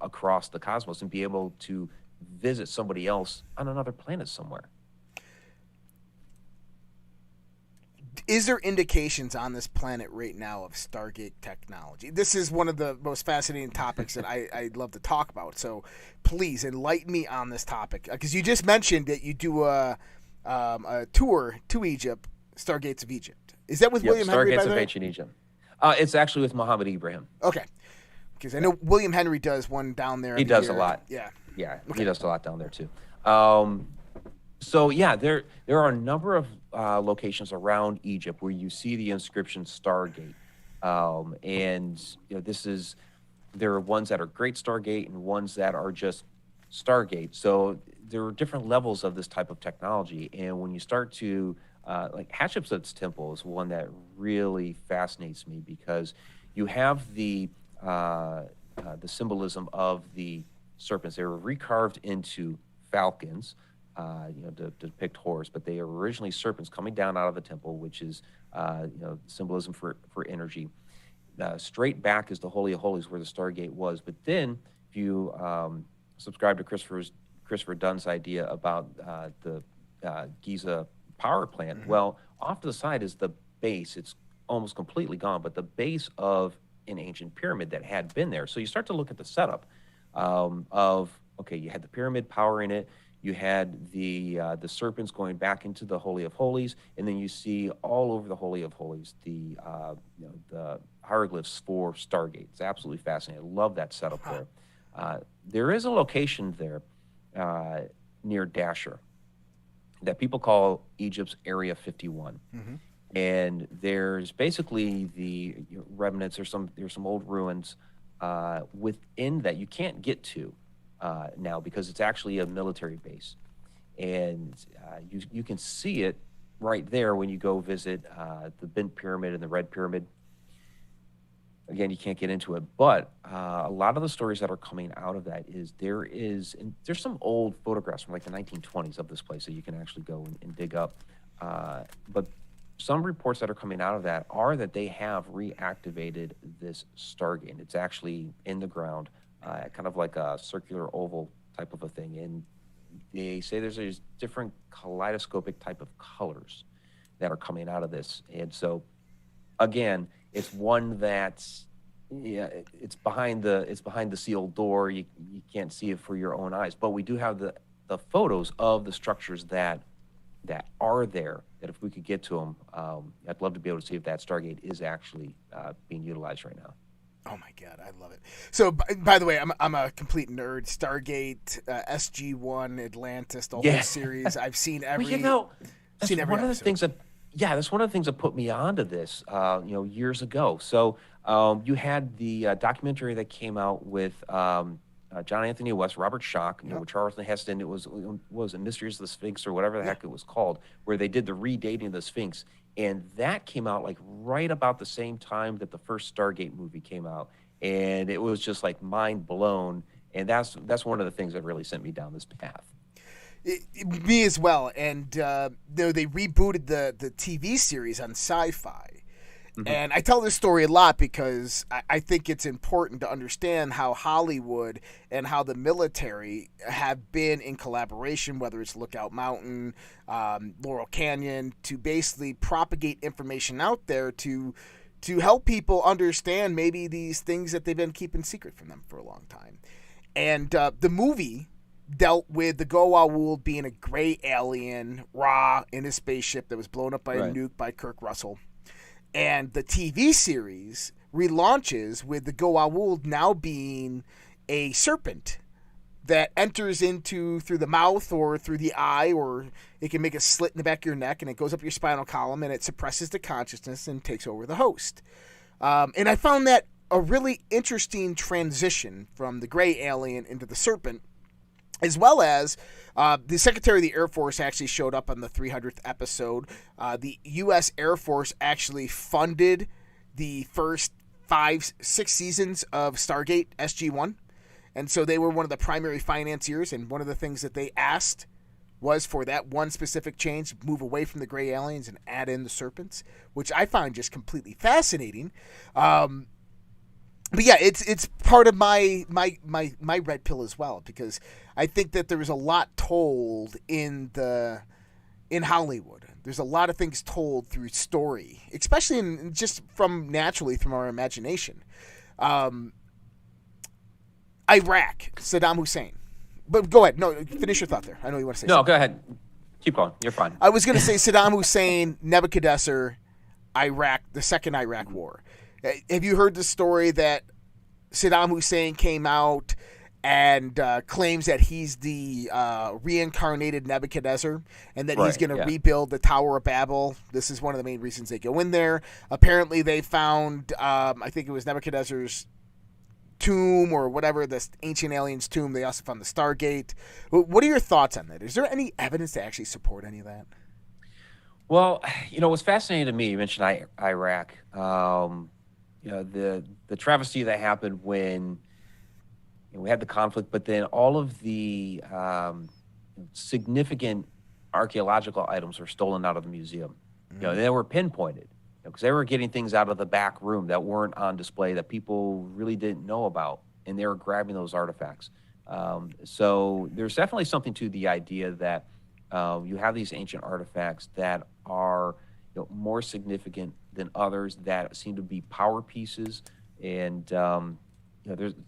across the cosmos and be able to visit somebody else on another planet somewhere. Is there indications on this planet right now of Stargate technology? This is one of the most fascinating topics that I'd love to talk about. So please enlighten me on this topic. Because you just mentioned that you do a tour to Egypt, Stargates of Egypt. Is that with William Henry? Stargates of Ancient Egypt. It's actually with Muhammad Ibrahim. Okay. Because I know William Henry does one down there. He does a lot. Yeah. Yeah, okay. He does a lot down there too. So yeah, there are a number of locations around Egypt where you see the inscription Stargate, and there are ones that are Great Stargate and ones that are just Stargate. So there are different levels of this type of technology, and when you start to like Hatshepsut's temple is one that really fascinates me because you have the symbolism of the serpents. They were recarved into falcons. To depict horrors, but they are originally serpents coming down out of the temple, which is, symbolism for energy. Straight back is the Holy of Holies, where the Stargate was. But then, if you subscribe to Christopher Dunn's idea about the Giza power plant, well, off to the side is the base. It's almost completely gone, but the base of an ancient pyramid that had been there. So you start to look at the setup okay, you had the pyramid powering it. You had the serpents going back into the Holy of Holies, and then you see all over the Holy of Holies the hieroglyphs for Stargate. It's absolutely fascinating. I love that setup there. There is a location there near Dasher that people call Egypt's Area 51, and there's basically the remnants. There's some old ruins within that you can't get to. Now, because it's actually a military base, and you can see it right there when you go visit the Bent Pyramid and the Red Pyramid. Again, you can't get into it, but a lot of the stories that are coming out of that is there's some old photographs from like the 1920s of this place that you can actually go and dig up. But some reports that are coming out of that are that they have reactivated this Stargate. It's actually in the ground, kind of like a circular oval type of a thing. And they say there's these different kaleidoscopic type of colors that are coming out of this. And so, again, it's one that's, yeah, it's behind the sealed door. You can't see it for your own eyes. But we do have the photos of the structures that are there, that if we could get to them, I'd love to be able to see if that Stargate is actually being utilized right now. Oh my God, I love it. So, by the way, I'm a complete nerd. Stargate, SG-1, Atlantis, the whole series. I've seen every. Well, that's seen every one of the episode. things that. Yeah, that's one of the things that put me onto this, years ago. So you had the documentary that came out with John Anthony West, Robert Schoch, with Charlton Heston. It was Mysteries of the Sphinx or whatever the heck it was called, where they did the redating of the Sphinx. And that came out like right about the same time that the first Stargate movie came out. And it was just like mind blown. And that's one of the things that really sent me down this path. Me as well. And they rebooted the TV series on Sci-Fi. Mm-hmm. And I tell this story a lot because I think it's important to understand how Hollywood and how the military have been in collaboration, whether it's Lookout Mountain, Laurel Canyon, to basically propagate information out there to help people understand maybe these things that they've been keeping secret from them for a long time. And the movie dealt with the Goa'uld being a gray alien, Ra, in his spaceship that was blown up by a nuke by Kirk Russell. And the TV series relaunches with the Goa'uld now being a serpent that enters through the mouth or through the eye, or it can make a slit in the back of your neck, and it goes up your spinal column, and it suppresses the consciousness and takes over the host. And I found that a really interesting transition from the gray alien into the serpent, as well as the Secretary of the Air Force actually showed up on the 300th episode. The U.S. Air Force actually funded the first 5-6 seasons of Stargate SG-1. And so they were one of the primary financiers, and one of the things that they asked was for that one specific change, move away from the gray aliens and add in the serpents, which I find just completely fascinating. But yeah, it's part of my red pill as well, because I think that there was a lot told in Hollywood. There's a lot of things told through story, especially just naturally from our imagination. Iraq, Saddam Hussein. But go ahead. No, finish your thought there. I know you want to say something. No, go ahead. Keep going. You're fine. I was going to say Saddam Hussein, Nebuchadnezzar, Iraq, the second Iraq War. Have you heard the story that Saddam Hussein came out and claims that he's the reincarnated Nebuchadnezzar, and that he's going to rebuild the Tower of Babel? This is one of the main reasons they go in there. Apparently they found, I think it was Nebuchadnezzar's tomb or whatever, this ancient alien's tomb. They also found the Stargate. What are your thoughts on that? Is there any evidence to actually support any of that? Well, what's fascinating to me, you mentioned Iraq. The travesty that happened when we had the conflict, but then all of the significant archaeological items were stolen out of the museum. They were pinpointed because they were getting things out of the back room that weren't on display, that people really didn't know about, and they were grabbing those artifacts. So there's definitely something to the idea that you have these ancient artifacts that are more significant than others, that seem to be power pieces, and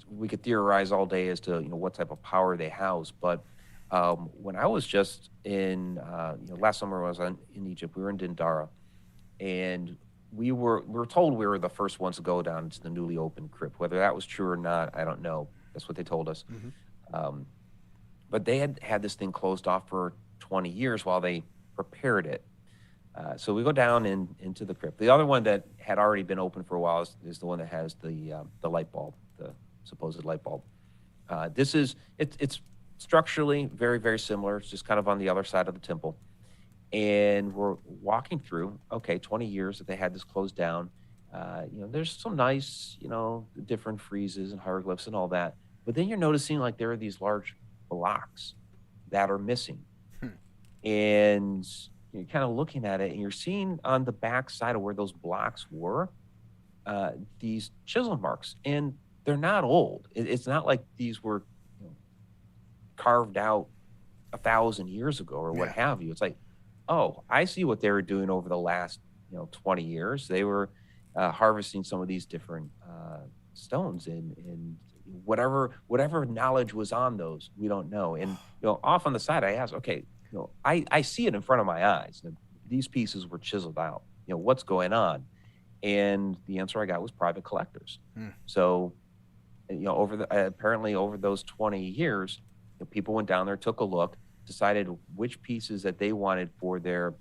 we could theorize all day as to what type of power they house. But when I was just in last summer, I was in Egypt. We were in Dendara, and we were told we were the first ones to go down to the newly opened crypt. Whether that was true or not, I don't know. That's what they told us. Mm-hmm. But they had this thing closed off for 20 years while they prepared it. So we go down into the crypt. The other one that had already been open for a while is the one that has the light bulb, the supposed light bulb. It's structurally very, very similar. It's just kind of on the other side of the temple. And we're walking through, 20 years that they had this closed down. There's some nice, different friezes and hieroglyphs and all that. But then you're noticing like there are these large blocks that are missing. And you're kind of looking at it, and you're seeing on the back side of where those blocks were, these chisel marks, and they're not old. It's not like these were, you know, carved out 1,000 years ago or what have you. It's like, oh, I see what they were doing over the last, 20 years. They were harvesting some of these different stones, and whatever knowledge was on those, we don't know. And off on the side, I asked, okay, I see it in front of my eyes. These pieces were chiseled out. What's going on? And the answer I got was private collectors. So, apparently over those 20 years, people went down there, took a look, decided which pieces that they wanted for their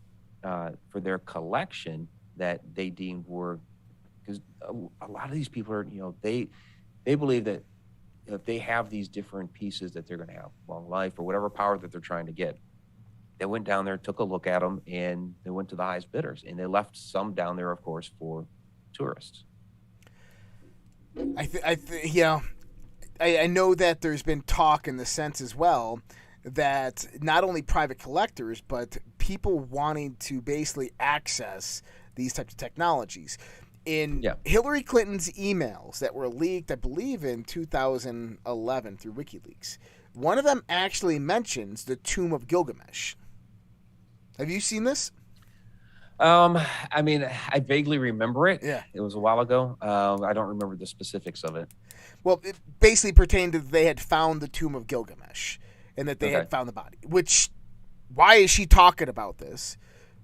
collection that they deemed were, because a lot of these people are, they believe that if they have these different pieces that they're going to have long life or whatever power that they're trying to get. They went down there, took a look at them, and they went to the highest bidders, and they left some down there, of course, for tourists. I know that there's been talk in the sense as well that not only private collectors, but people wanting to basically access these types of technologies. In Hillary Clinton's emails that were leaked, I believe in 2011 through WikiLeaks, one of them actually mentions the Tomb of Gilgamesh. Have you seen this? I mean, I vaguely remember it. Yeah. It was a while ago. I don't remember the specifics of it. Well, it basically pertained to they had found the Tomb of Gilgamesh and that they had found the body. Which, why is she talking about this,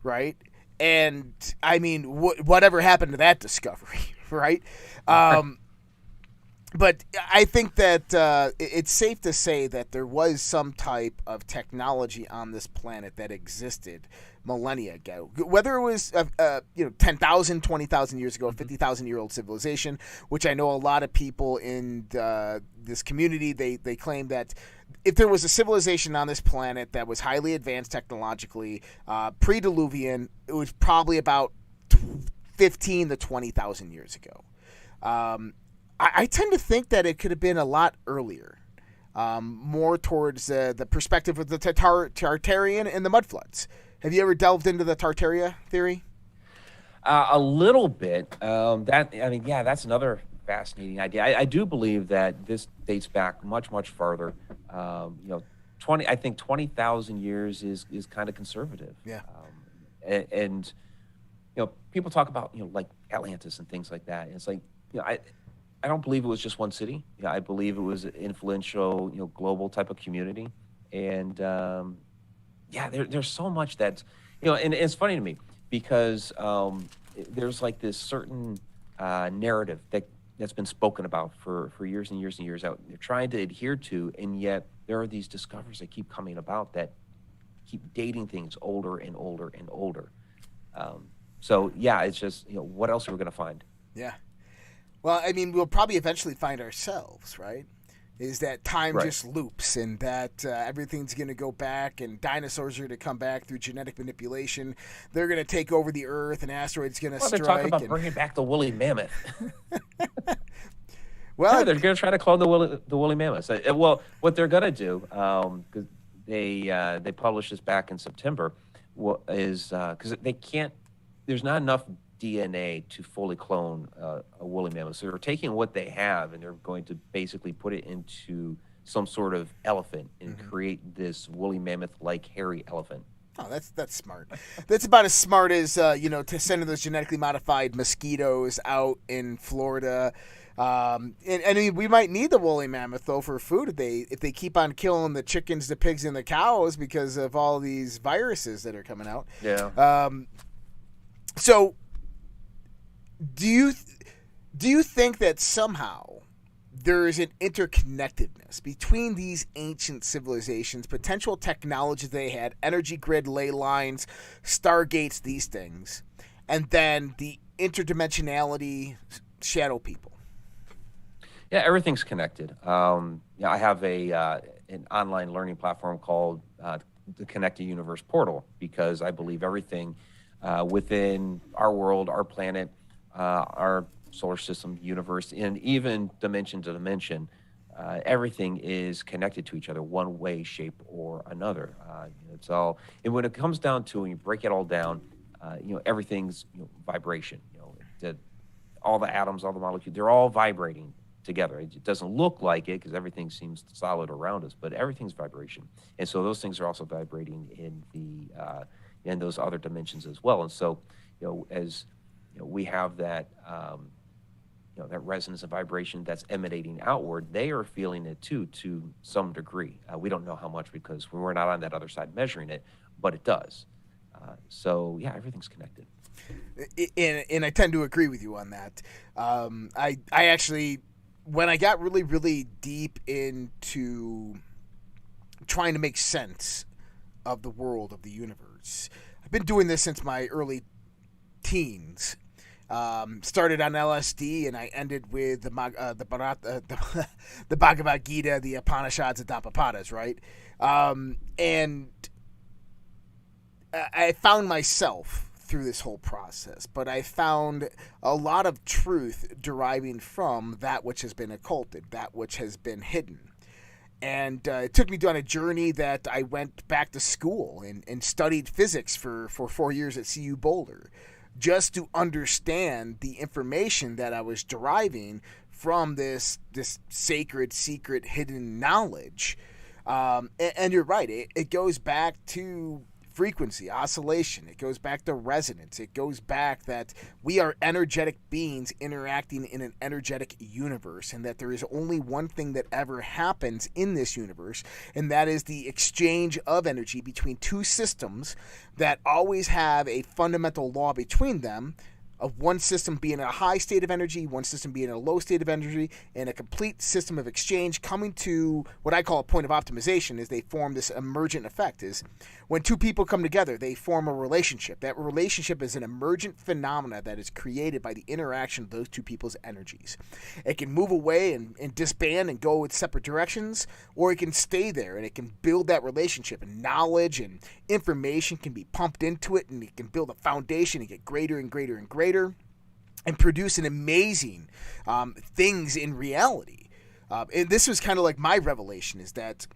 right? And, I mean, whatever happened to that discovery, right? But I think that it's safe to say that there was some type of technology on this planet that existed millennia ago. Whether it was 10,000, 20,000 years ago, a 50,000-year-old civilization, which I know a lot of people in this community, they claim that if there was a civilization on this planet that was highly advanced technologically, pre-Diluvian, it was probably about 15 to 20,000 years ago. I tend to think that it could have been a lot earlier, more towards the perspective of the Tartarian and the mudfloods. Have you ever delved into the Tartaria theory? A little bit. That's another fascinating idea. I do believe that this dates back much, much farther. I think 20,000 years is kind of conservative. Yeah. And people talk about like Atlantis and things like that. And it's like I don't believe it was just one city. I believe it was an influential, global type of community. And there's so much that's, and it's funny to me because there's like this certain narrative that's been spoken about for years and years and years out. They're trying to adhere to, and yet there are these discoveries that keep coming about that keep dating things older and older and older. It's just, what else are we going to find? Yeah. Well, I mean, we'll probably eventually find ourselves, right? Is that time just loops and that everything's going to go back and dinosaurs are going to come back through genetic manipulation. They're going to take over the Earth and asteroids going to strike. They're talking about bringing back the woolly mammoth. Well, they're going to try to clone the woolly mammoth. Well, what they're going to do, because they published this back in September, is because they can't. There's not enough DNA to fully clone a woolly mammoth. So they're taking what they have and they're going to basically put it into some sort of elephant and create this woolly mammoth-like hairy elephant. Oh, that's smart. That's about as smart as to send those genetically modified mosquitoes out in Florida. And I mean, we might need the woolly mammoth though for food if they keep on killing the chickens, the pigs, and the cows because of all these viruses that are coming out. Yeah. So. Do you think that somehow there is an interconnectedness between these ancient civilizations, potential technology they had, energy grid, ley lines, stargates, these things, and then the interdimensionality shadow people? Yeah, everything's connected. I have an online learning platform called the Connected Universe Portal because I believe everything within our world, our planet, our solar system, universe, and even dimension to dimension everything is connected to each other one way, shape, or another. It's all, and when it comes down to, when you break it all down, everything's vibration. All the atoms, all the molecules, they're all vibrating together. It doesn't look like it because everything seems solid around us, but everything's vibration. And so those things are also vibrating in those other dimensions as well. And so, as we have that, that resonance and vibration that's emanating outward, they are feeling it too, to some degree. We don't know how much because we're not on that other side measuring it, but it does. So yeah, everything's connected. And I tend to agree with you on that. I actually, when I got really, really deep into trying to make sense of the world, of the universe, I've been doing this since my early teens. Started on LSD, and I ended with the Bhagavad Gita, the Upanishads, and Dhammapadas, right? And I found myself through this whole process, but I found a lot of truth deriving from that which has been occulted, that which has been hidden. And it took me down a journey that I went back to school and studied physics for 4 years at CU Boulder, just to understand the information that I was deriving from this sacred, secret, hidden knowledge. And you're right, it goes back to frequency, oscillation. It goes back to resonance. It goes back that we are energetic beings interacting in an energetic universe, and that there is only one thing that ever happens in this universe, and that is the exchange of energy between two systems that always have a fundamental law between them, of one system being in a high state of energy, one system being in a low state of energy, and a complete system of exchange coming to what I call a point of optimization. Is they form this emergent effect. Is when two people come together, they form a relationship. That relationship is an emergent phenomena that is created by the interaction of those two people's energies. It can move away and disband and go in separate directions, or it can stay there and it can build that relationship, and knowledge and information can be pumped into it, and it can build a foundation and get greater and greater and greater, and produce an amazing things in reality. And this was kind of like my revelation, is that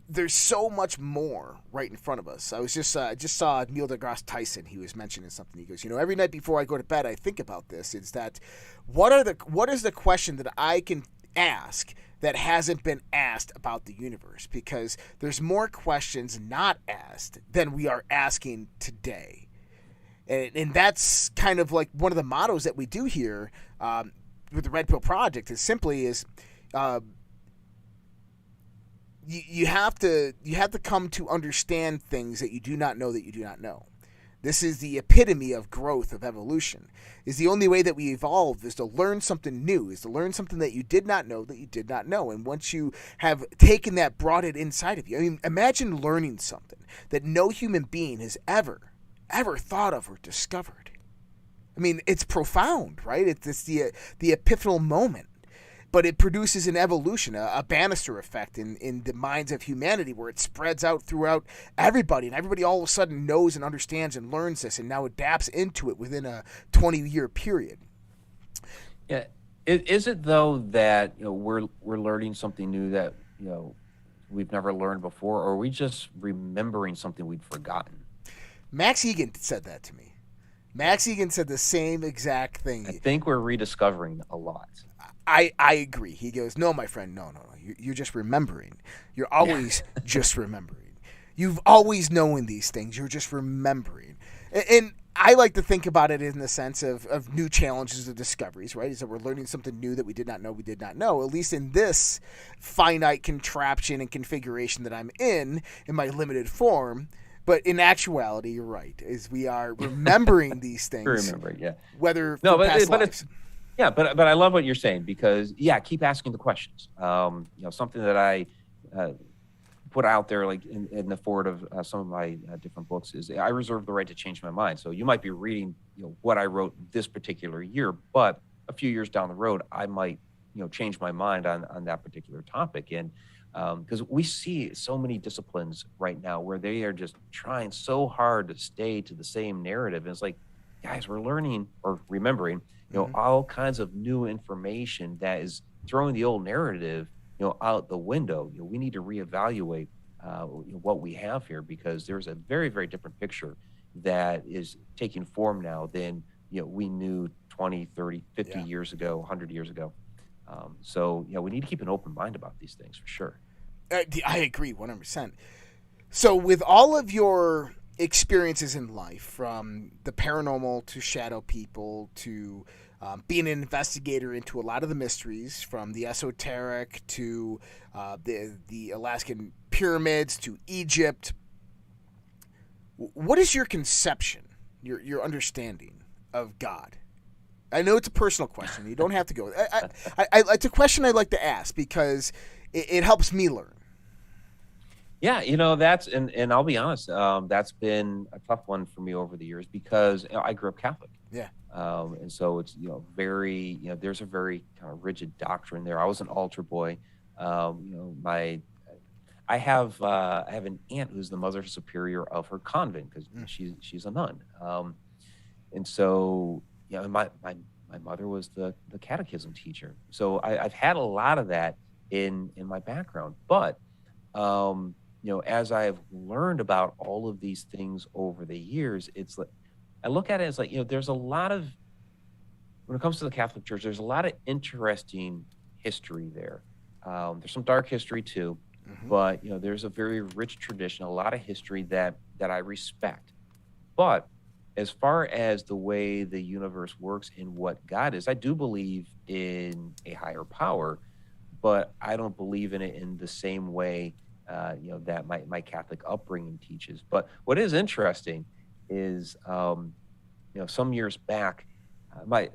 there's so much more right in front of us. I just saw Neil deGrasse Tyson. He was mentioning something. He goes, every night before I go to bed, I think about this. Is that what is the question that I can ask that hasn't been asked about the universe? Because there's more questions not asked than we are asking today. And that's kind of like one of the mottos that we do here with the Red Pill Project. You have to come to understand things that you do not know that you do not know. This is the epitome of growth, of evolution. Is the only way that we evolve is to learn something new, is to learn something that you did not know that you did not know. And once you have taken that, brought it inside of you. I mean, imagine learning something that no human being has ever thought of or discovered. I mean, it's profound, right? It's the epiphanal moment. But it produces an evolution, a banister effect in the minds of humanity, where it spreads out throughout everybody, and everybody all of a sudden knows and understands and learns this, and now adapts into it within a 20-year period. Yeah, is it though that we're learning something new that we've never learned before, or are we just remembering something we'd forgotten? Max Egan said that to me. Max Egan said the same exact thing. I think we're rediscovering a lot. I agree. He goes, no, my friend, no. You're just remembering. You're always just remembering. You've always known these things. You're just remembering. And I like to think about it in the sense of new challenges or discoveries, right? Is that we're learning something new that we did not know, at least in this finite contraption and configuration that I'm in my limited form. But in actuality, you're right. Is we are remembering these things. Remembering, yeah. Whether past lives. But I love what you're saying, because keep asking the questions. Something that I put out there, like in the forward of some of my different books, is I reserve the right to change my mind. So you might be reading, what I wrote this particular year, but a few years down the road, I might, change my mind on that particular topic. And because we see so many disciplines right now where they are just trying so hard to stay to the same narrative. And it's like, guys, we're learning or remembering, all kinds of new information that is throwing the old narrative, out the window. We need to reevaluate what we have here, because there's a very, very different picture that is taking form now than we knew 20, 30, 50 Yeah. years ago, 100 years ago. So we need to keep an open mind about these things for sure. I agree 100%. So with all of your experiences in life, from the paranormal to shadow people to being an investigator into a lot of the mysteries, from the esoteric to the Alaskan pyramids to Egypt, what is your conception, your understanding of God? I know it's a personal question. You don't have to go. It's a question I like to ask because it helps me learn. Yeah, that's and I'll be honest, that's been a tough one for me over the years, because I grew up Catholic. Yeah. And so it's very there's a very kind of rigid doctrine there. I was an altar boy. I have an aunt who's the mother superior of her convent, because she's a nun. And so my mother was the catechism teacher. So I've had a lot of that in my background, but as I've learned about all of these things over the years, it's like, I look at it as like, there's a lot of, when it comes to the Catholic Church, there's a lot of interesting history there. There's some dark history too, but there's a very rich tradition, a lot of history that I respect. But as far as the way the universe works and what God is, I do believe in a higher power, but I don't believe in it in the same way that my Catholic upbringing teaches. But what is interesting is, some years back, my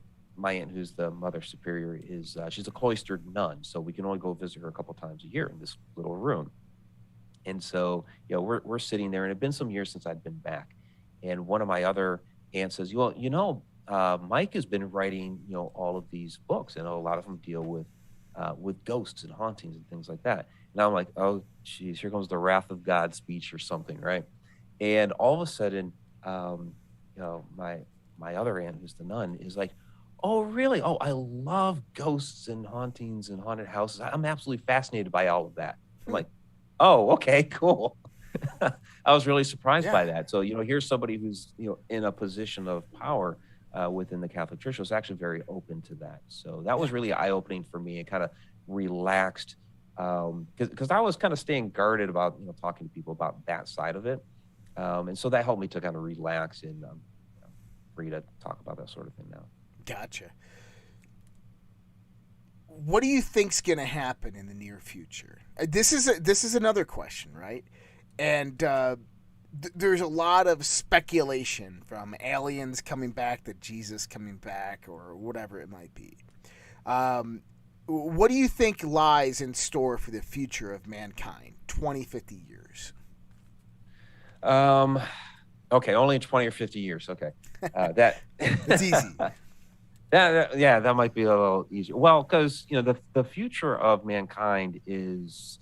aunt, who's the mother superior, is she's a cloistered nun, so we can only go visit her a couple times a year in this little room. And so, we're sitting there, and it'd been some years since I'd been back, and one of my other aunts says, "Well, Mike has been writing, all of these books, and a lot of them deal with ghosts and hauntings and things like that." And I'm like, "Oh, geez, here comes the wrath of God speech or something, right?" And all of a sudden, my other aunt, who's the nun, is like, "Oh, really? Oh, I love ghosts and hauntings and haunted houses. I'm absolutely fascinated by all of that." I'm like, "Oh, okay, cool." I was really surprised by that. So, here's somebody who's, in a position of power within the Catholic Church, was actually very open to that. So that was really eye-opening for me, and kind of relaxed, because I was kind of staying guarded about, talking to people about that side of it. And so that helped me to kind of relax and free to talk about that sort of thing now. Gotcha. What do you think's going to happen in the near future? This is another question, right? And there's a lot of speculation, from aliens coming back to Jesus coming back, or whatever it might be. What do you think lies in store for the future of mankind, 20, 50 years? Okay, only 20 or 50 years. Okay. It's easy. That might be a little easier. Well, because the future of mankind is,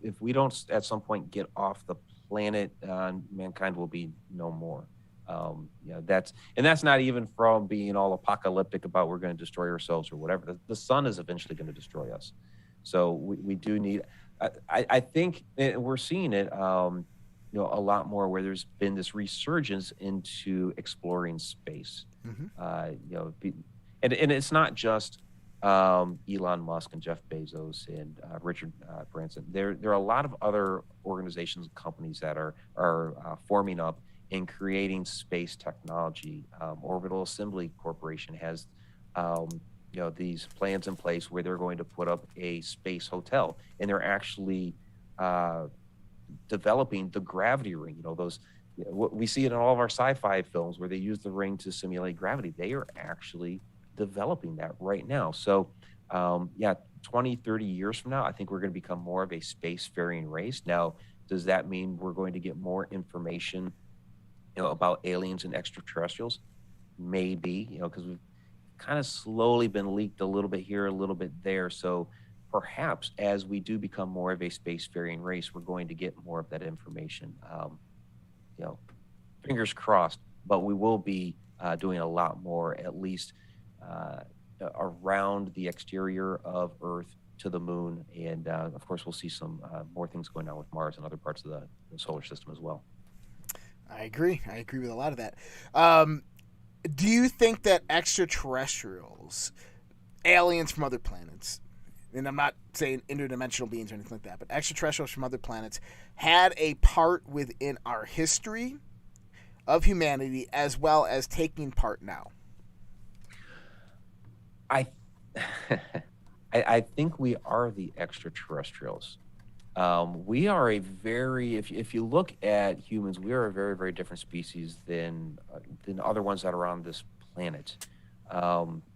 if we don't at some point get off the planet, mankind will be no more. That's not even from being all apocalyptic about we're going to destroy ourselves or whatever. The sun is eventually going to destroy us. So we do need. I think we're seeing it. A lot more, where there's been this resurgence into exploring space. And it's not just Elon Musk and Jeff Bezos and Richard Branson. There are a lot of other organizations and companies that are forming up and creating space technology. Orbital Assembly Corporation has these plans in place where they're going to put up a space hotel, and they're actually developing the gravity ring. We see it in all of our sci-fi films where they use the ring to simulate gravity. They are actually developing that right now. So 20, 30 years from now, I think we're going to become more of a spacefaring race. Now, does that mean we're going to get more information about aliens and extraterrestrials? Maybe, because we've kind of slowly been leaked a little bit here, a little bit there. So perhaps as we do become more of a spacefaring race, we're going to get more of that information. Fingers crossed, but we will be doing a lot more, at least around the exterior of Earth to the moon. And of course, we'll see some more things going on with Mars and other parts of the solar system as well. I agree. I agree with a lot of that. Do you think that extraterrestrials, aliens from other planets, and I'm not saying interdimensional beings or anything like that, but extraterrestrials from other planets had a part within our history of humanity as well as taking part now? I think we are the extraterrestrials. We are a very, if you look at humans, we are a very, very different species than other ones that are on this planet.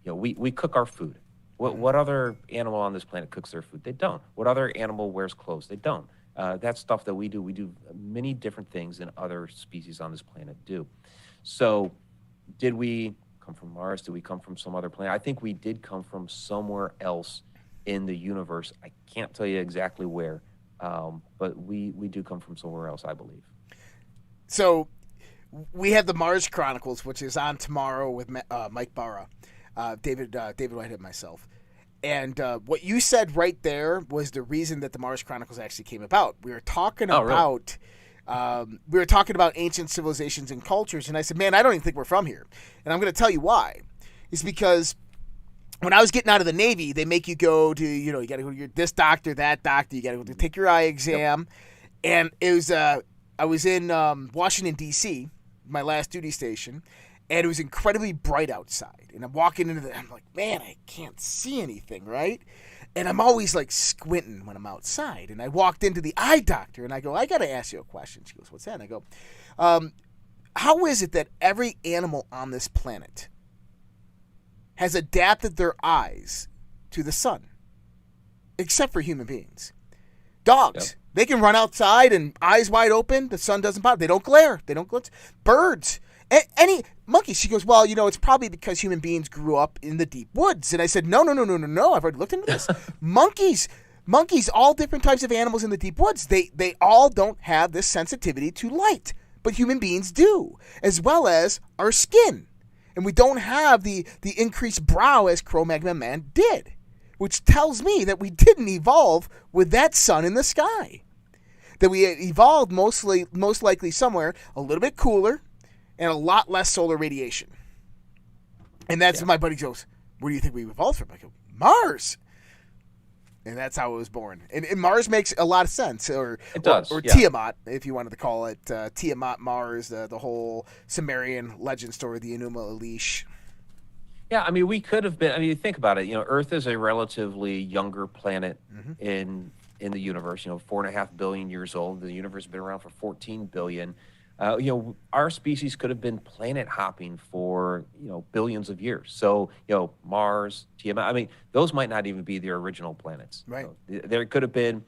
We cook our food. What other animal on this planet cooks their food? They don't. What other animal wears clothes? They don't. That's stuff that we do. We do many different things than other species on this planet do. So did we come from Mars? Did we come from some other planet? I think we did come from somewhere else in the universe. I can't tell you exactly where, but we do come from somewhere else, I believe. So we have the Mars Chronicles, which is on tomorrow with Mike Barra, David Whitehead, and myself. And what you said right there was the reason that the Mars Chronicles actually came about. We were talking about ancient civilizations and cultures, and I said, man, I don't even think we're from here. And I'm going to tell you why. It's because when I was getting out of the Navy, they make you go to, you got to go to this doctor, that doctor. You got to go to take your eye exam. Yep. And it was, I was in Washington, D.C., my last duty station, and it was incredibly bright outside. And I'm walking into I'm like, man, I can't see anything, right? And I'm always like squinting when I'm outside. And I walked into the eye doctor, and I go, I got to ask you a question. She goes, what's that? And I go, how is it that every animal on this planet has adapted their eyes to the sun, except for human beings? Dogs, They can run outside and eyes wide open. The sun doesn't bother. They don't glare. They don't glitz. Birds, any monkeys. She goes, well, it's probably because human beings grew up in the deep woods. And I said, no. I've already looked into this. Monkeys, all different types of animals in the deep woods. They all don't have this sensitivity to light, but human beings do, as well as our skin. And we don't have the increased brow as Cro-Magnon man did, which tells me that we didn't evolve with that sun in the sky. That we evolved most likely somewhere a little bit cooler and a lot less solar radiation. And that's when my buddy goes, where do you think we evolved from? I go, Mars. And that's how it was born. And Mars makes a lot of sense. It does. Or Tiamat, if you wanted to call it. Tiamat, Mars, the whole Sumerian legend story, the Enuma Elish. Yeah, I mean, we could have been. I mean, think about it. Earth is a relatively younger planet in the universe. 4.5 billion years old. The universe has been around for 14 billion. Our species could have been planet hopping for billions of years. So Mars, Tiamat. I mean, those might not even be the original planets. Right. There could have been.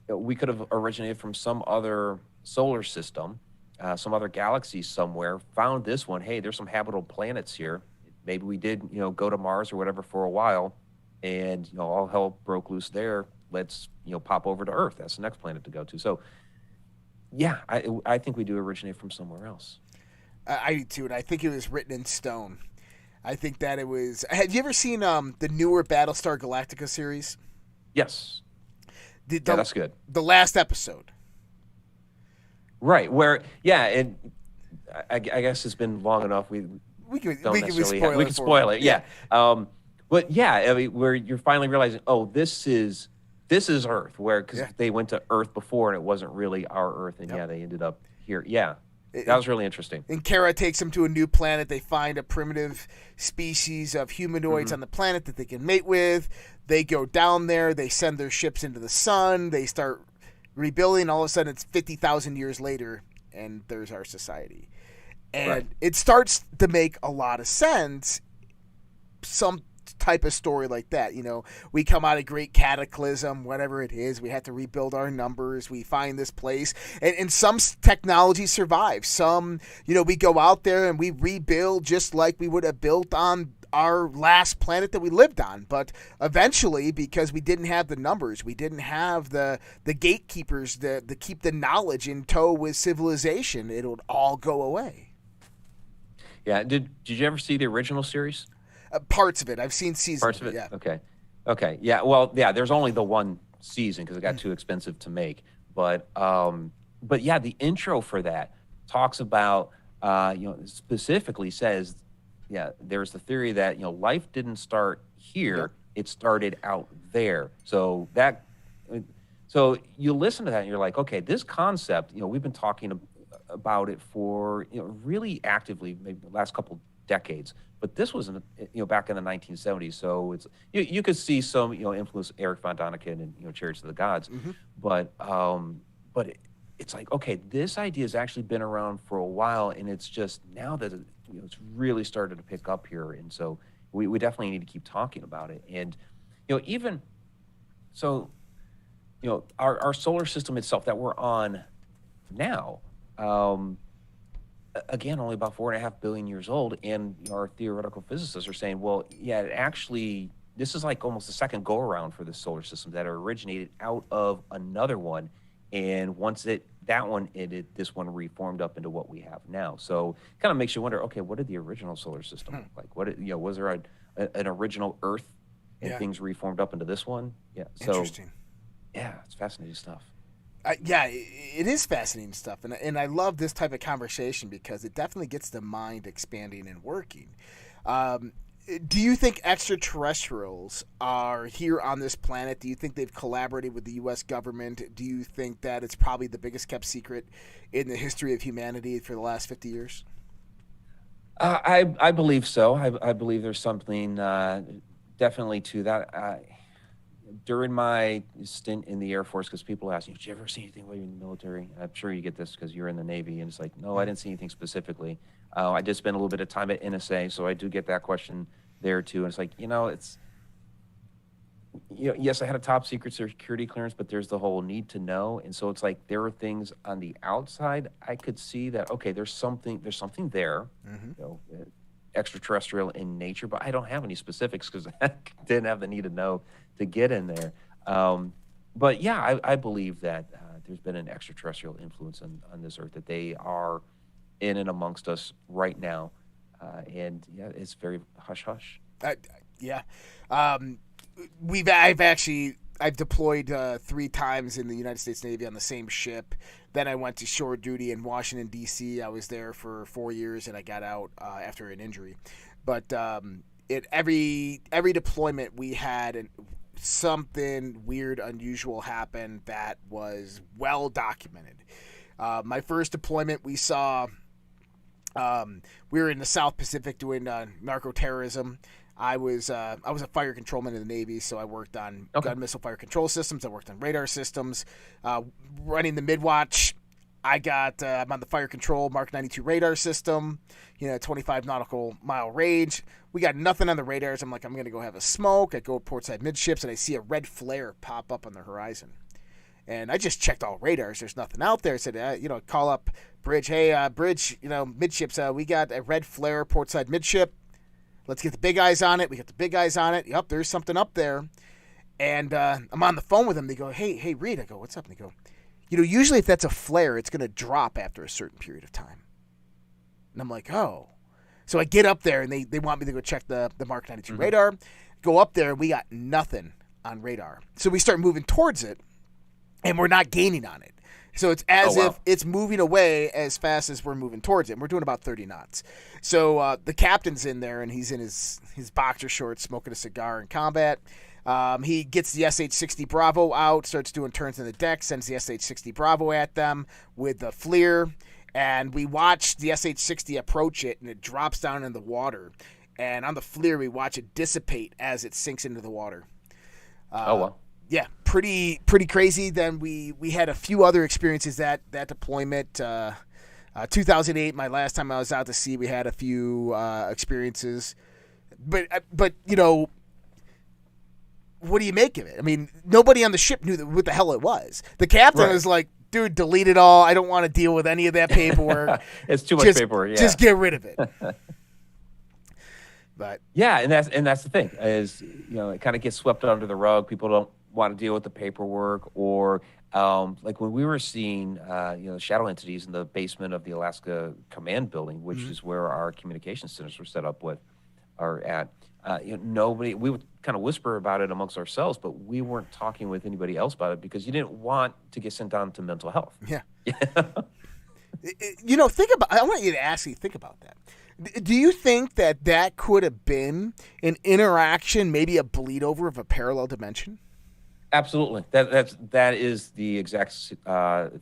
We could have originated from some other solar system, some other galaxy somewhere. Found this one. Hey, there's some habitable planets here. Maybe we did, go to Mars or whatever for a while, and all hell broke loose there. Let's pop over to Earth. That's the next planet to go to. So, yeah, I think we do originate from somewhere else. I do too, and I think it was written in stone. I think that it was. Have you ever seen the newer Battlestar Galactica series? Yes. That's good. The last episode. Right. Where? Yeah, and I guess it's been long enough. We can spoil it. Yeah. But yeah, I mean, where you're finally realizing, this is Earth, because they went to Earth before and it wasn't really our Earth, and they ended up here. Yeah, that was really interesting. And Kara takes them to a new planet. They find a primitive species of humanoids on the planet that they can mate with. They go down there. They send their ships into the sun. They start rebuilding. All of a sudden, it's 50,000 years later, and there's our society. And it starts to make a lot of sense, some type of story like that. We come out of great cataclysm, whatever it is. We have to rebuild our numbers. We find this place. And some technology survives. Some, we go out there and we rebuild just like we would have built on our last planet that we lived on. But eventually, because we didn't have the numbers, we didn't have the gatekeepers to keep the knowledge in tow with civilization, it would all go away. Yeah. Did you ever see the original series? Parts of it. I've seen seasons. Parts of it. Yeah. Okay. Yeah. Well, yeah. There's only the one season because it got too expensive to make. But yeah, the intro for that talks about specifically says, yeah, there's the theory that life didn't start here; Yep. it started out there. So you listen to that and you're like, okay, this concept, we've been talking about it for really actively maybe the last couple decades. But this was back in the 1970s, so it's you could see some influence Eric von Däniken and Chariots of the Gods, but it's like, okay, this idea has actually been around for a while, and it's just now that it's really started to pick up here, and so we definitely need to keep talking about it. And even so, our solar system itself that we're on now. Again, only about 4.5 billion years old, and our theoretical physicists are saying, well, yeah, this is like almost the second go around for the solar system that originated out of another one, and once that one ended, this one reformed up into what we have now. So, kind of makes you wonder, okay, what did the original solar system look like? Was there an original Earth, and things reformed up into this one? Yeah. So, interesting. Yeah, it's fascinating stuff. Yeah, it is fascinating stuff, and I love this type of conversation because it definitely gets the mind expanding and working. Do you think extraterrestrials are here on this planet? Do you think they've collaborated with the U.S. government? Do you think that it's probably the biggest kept secret in the history of humanity for the last 50 years? I believe so. I believe there's something definitely to that. During my stint in the Air Force, because people ask me, did you ever see anything while you're in the military? I'm sure you get this because you're in the Navy, and it's like, no, I didn't see anything specifically. I did spend a little bit of time at NSA, so I do get that question there too. And it's like, yes, I had a top secret security clearance, but there's the whole need to know. And so it's like there are things on the outside I could see that, okay, there's something there, extraterrestrial in nature, but I don't have any specifics because I didn't have the need to know to get in there. But yeah, I believe that there's been an extraterrestrial influence on this Earth, that they are in and amongst us right now. And yeah, it's very hush-hush. Yeah. I've deployed 3 times in the United States Navy on the same ship. Then I went to shore duty in Washington, D.C. I was there for 4 years, and I got out after an injury. But every deployment we had something weird, unusual happened that was well documented. My first deployment, we saw we were in the South Pacific doing narco-terrorism. I was a fire controlman in the Navy, so I worked on gun missile fire control systems. I worked on radar systems. Running the midwatch, I'm on the fire control Mark 92 radar system, 25 nautical mile range. We got nothing on the radars. I'm like, I'm going to go have a smoke. I go portside midships, and I see a red flare pop up on the horizon. And I just checked all radars. There's nothing out there. I said, call up Bridge. Hey, Bridge, midships, we got a red flare portside midship. Let's get the big eyes on it. We got the big eyes on it. Yep, there's something up there. And I'm on the phone with them. They go, hey, Reid. I go, what's up? And they go, usually if that's a flare, it's going to drop after a certain period of time. And I'm like, oh. So I get up there, and they want me to go check the Mark 92 radar. Go up there, and we got nothing on radar. So we start moving towards it, and we're not gaining on it. So it's as if it's moving away as fast as we're moving towards it. And we're doing about 30 knots. So the captain's in there, and he's in his boxer shorts smoking a cigar in combat. He gets the SH-60 Bravo out, starts doing turns on the deck, sends the SH-60 Bravo at them with the FLIR. And we watch the SH-60 approach it, and it drops down in the water. And on the FLIR, we watch it dissipate as it sinks into the water. Yeah, pretty crazy. Then we had a few other experiences that deployment. 2008, my last time I was out to sea, we had a few experiences. But what do you make of it? I mean, nobody on the ship knew what the hell it was. The captain was like, dude, delete it all. I don't want to deal with any of that paperwork. It's too much paperwork. Yeah. Just get rid of it. But yeah, and that's the thing is, it kind of gets swept under the rug. People don't want to deal with the paperwork, or like when we were seeing shadow entities in the basement of the Alaska Command Building, which is where our communication centers were set up with. are at. Nobody, we would kind of whisper about it amongst ourselves, but we weren't talking with anybody else about it because you didn't want to get sent down to mental health. Yeah. I want you to actually think about that. Do you think that could have been an interaction, maybe a bleed over of a parallel dimension? Absolutely. That is the exact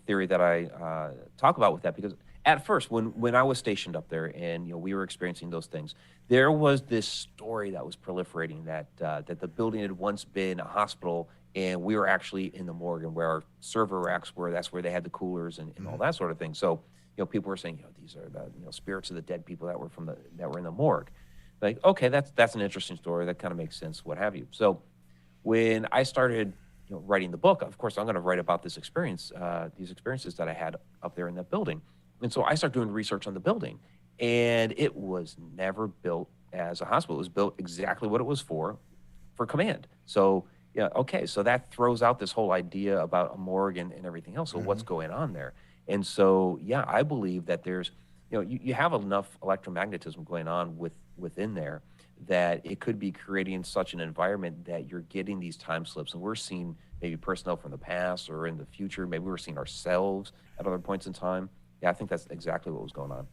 theory that I talk about with that, because at first, when I was stationed up there and we were experiencing those things, there was this story that was proliferating that the building had once been a hospital, and we were actually in the morgue, and where our server racks were, that's where they had the coolers and all that sort of thing. So people were saying, these are the spirits of the dead people that were in the morgue. Like, okay, that's an interesting story. That kind of makes sense, what have you. So when I started writing the book, of course, I'm going to write about this experience, these experiences that I had up there in that building. And so I started doing research on the building, and it was never built as a hospital. It was built exactly what it was for command. So, okay, so that throws out this whole idea about a morgue and everything else. So what's going on there? And so, I believe that there's, you have enough electromagnetism going on within there that it could be creating such an environment that you're getting these time slips, and we're seeing maybe personnel from the past or in the future. Maybe we're seeing ourselves at other points in time. Yeah, I think that's exactly what was going on.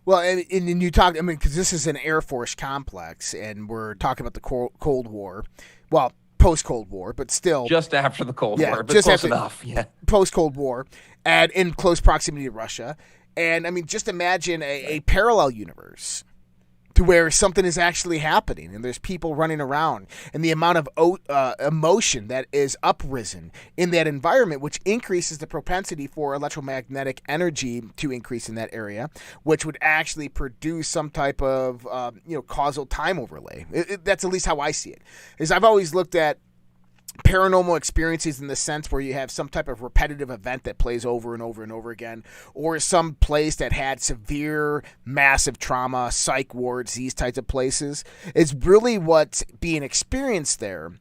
Well, and you talk, because this is an Air Force complex, and we're talking about the Cold War. Well, post-Cold War, but still. Just after the Cold War, but just close enough. Yeah. Post-Cold War, and in close proximity to Russia. And, just imagine a parallel universe to where something is actually happening and there's people running around, and the amount of emotion that is uprisen in that environment, which increases the propensity for electromagnetic energy to increase in that area, which would actually produce some type of causal time overlay. That's at least how I see it. Is I've always looked at paranormal experiences in the sense where you have some type of repetitive event that plays over and over and over again, or some place that had severe, massive trauma, psych wards, these types of places. It's really what's being experienced there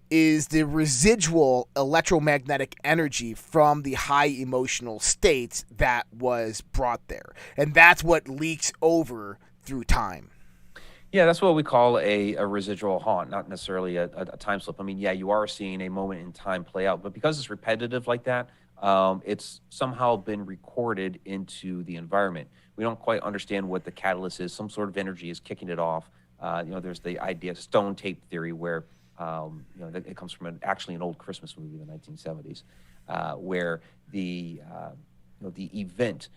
is the residual electromagnetic energy from the high emotional states that was brought there. And that's what leaks over through time. Yeah, that's what we call a residual haunt, not necessarily a time slip. You are seeing a moment in time play out, but because it's repetitive like that, it's somehow been recorded into the environment. We don't quite understand what the catalyst is. Some sort of energy is kicking it off. There's the idea of stone tape theory where, it comes from actually an old Christmas movie in the 1970s, where the event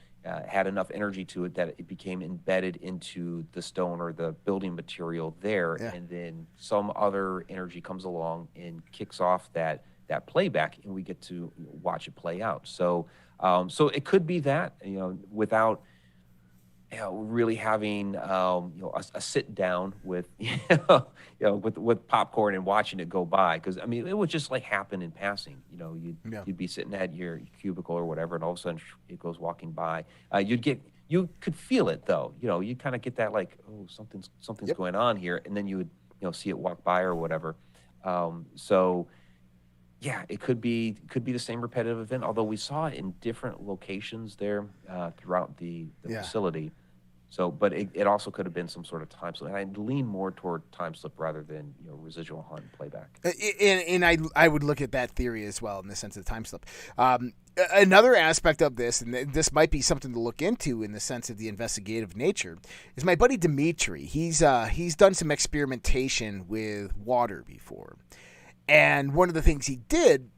had enough energy to it that it became embedded into the stone or the building material there, and then some other energy comes along and kicks off that playback, and we get to watch it play out. So it could be that, without really having a sit down with with popcorn and watching it go by, because it would just like happen in passing. You'd be sitting at your cubicle or whatever, and all of a sudden it goes walking by. You could feel it though. You kind of get that like, oh, something's going on here, and then you would see it walk by or whatever. Yeah, it could be the same repetitive event, although we saw it in different locations there throughout the facility. So, but it also could have been some sort of time slip. And I'd lean more toward time slip rather than residual haunt and playback. And I would look at that theory as well in the sense of time slip. Another aspect of this, and this might be something to look into in the sense of the investigative nature, is my buddy Dimitri. He's done some experimentation with water before. And one of the things he did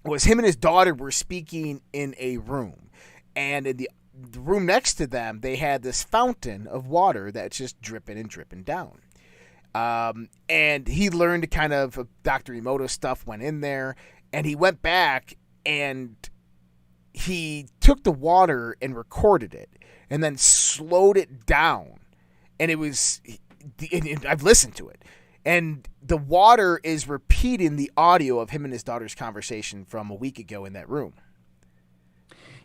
was him and his daughter were speaking in a room. And in the room next to them, they had this fountain of water that's just dripping and dripping down. And he learned kind of Dr. Emoto stuff, went in there, and he went back and he took the water and recorded it and then slowed it down. And I've listened to it. And the water is repeating the audio of him and his daughter's conversation from a week ago in that room.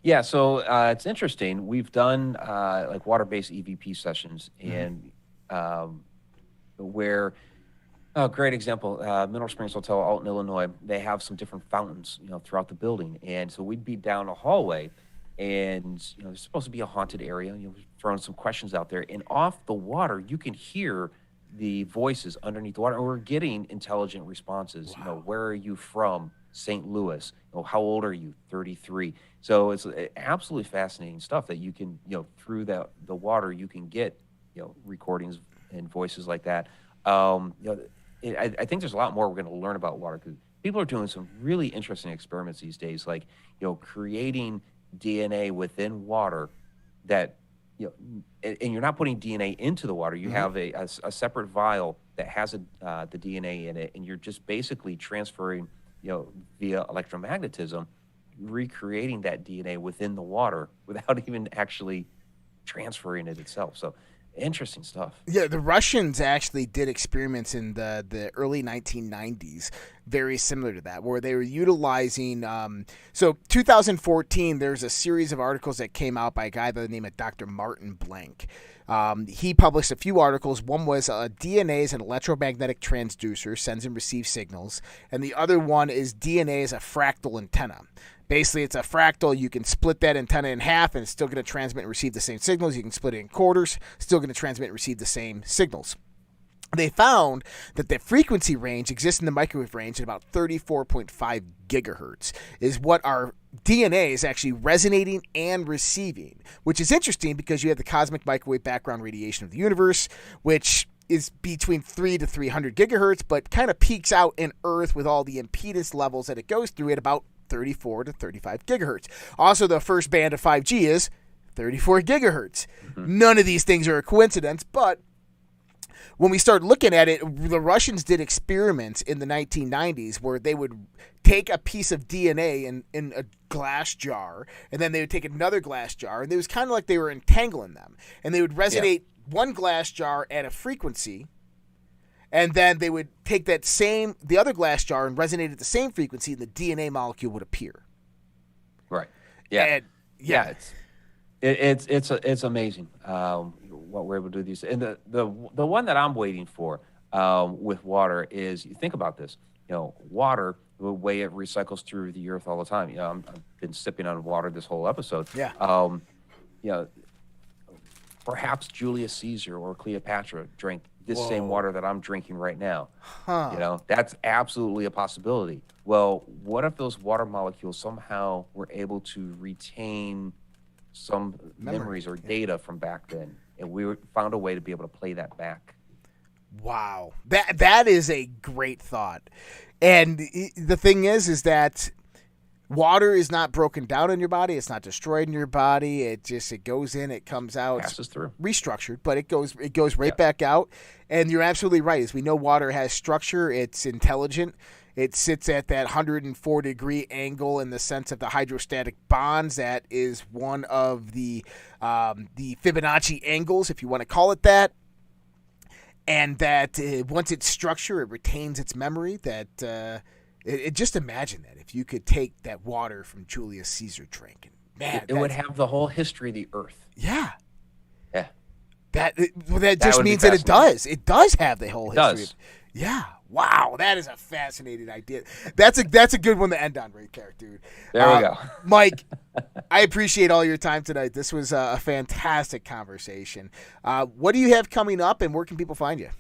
Yeah, so it's interesting. We've done like water-based EVP sessions, and where, great example, Mineral Springs Hotel, Alton, Illinois. They have some different fountains, throughout the building, and so we'd be down a hallway, and there's supposed to be a haunted area. Throwing some questions out there, and off the water, you can hear the voices underneath the water, and we're getting intelligent responses. Wow. Where are you from? St. Louis. How old are you? 33. So it's absolutely fascinating stuff that you can, through the water, you can get, recordings and voices like that. I think there's a lot more we're going to learn about water, because people are doing some really interesting experiments these days, like, creating DNA within water that, and you're not putting DNA into the water. You have a separate vial that has the DNA in it, and you're just basically transferring, via electromagnetism, recreating that DNA within the water without even actually transferring it itself. So interesting stuff. Yeah, the Russians actually did experiments in the early 1990s, very similar to that, where they were utilizing. So 2014, there's a series of articles that came out by a guy by the name of Dr. Martin Blank. He published a few articles. One was DNA is an electromagnetic transducer, sends and receives signals. And the other one is DNA is a fractal antenna. Basically, it's a fractal. You can split that antenna in half, and it's still going to transmit and receive the same signals. You can split it in quarters, still going to transmit and receive the same signals. They found that the frequency range exists in the microwave range at about 34.5 gigahertz is what our DNA is actually resonating and receiving, which is interesting because you have the cosmic microwave background radiation of the universe, which is between 3 to 300 gigahertz, but kind of peaks out in Earth with all the impedance levels that it goes through at about 34 to 35 gigahertz. Also, the first band of 5G is 34 gigahertz. None of these things are a coincidence, but when we start looking at it, the Russians did experiments in the 1990s where they would take a piece of DNA in a glass jar, and then they would take another glass jar, and it was kind of like they were entangling them. And they would resonate one glass jar at a frequency, and then they would take the other glass jar and resonate at the same frequency, and the DNA molecule would appear. Right. Yeah. And, It's amazing what we're able to do these. And the one that I'm waiting for with water is, you think about this. Water, the way it recycles through the earth all the time. I've been sipping on water this whole episode. Yeah. Perhaps Julius Caesar or Cleopatra drank this same water that I'm drinking right now. That's absolutely a possibility. Well, what if those water molecules somehow were able to retain some memories or data from back then, and we found a way to be able to play that back? Wow. That is a great thought. And the thing is that water is not broken down in your body. It's not destroyed in your body. It goes in, it comes out, passes through, restructured, but it goes right back out. And you're absolutely right. As we know, water has structure. It's intelligent. It sits at that 104-degree angle in the sense of the hydrostatic bonds. That is one of the Fibonacci angles, if you want to call it and that once it's structured, it retains its memory. That just imagine that if you could take that water from Julius Caesar drink, and man, it would have the whole history of the Earth. Yeah. Yeah. That just means that it does. It does have the whole history. Does. Yeah. Wow, that is a fascinating idea. That's a good one to end on right there, dude. There we go. Mike, I appreciate all your time tonight. This was a fantastic conversation. What do you have coming up, and where can people find you?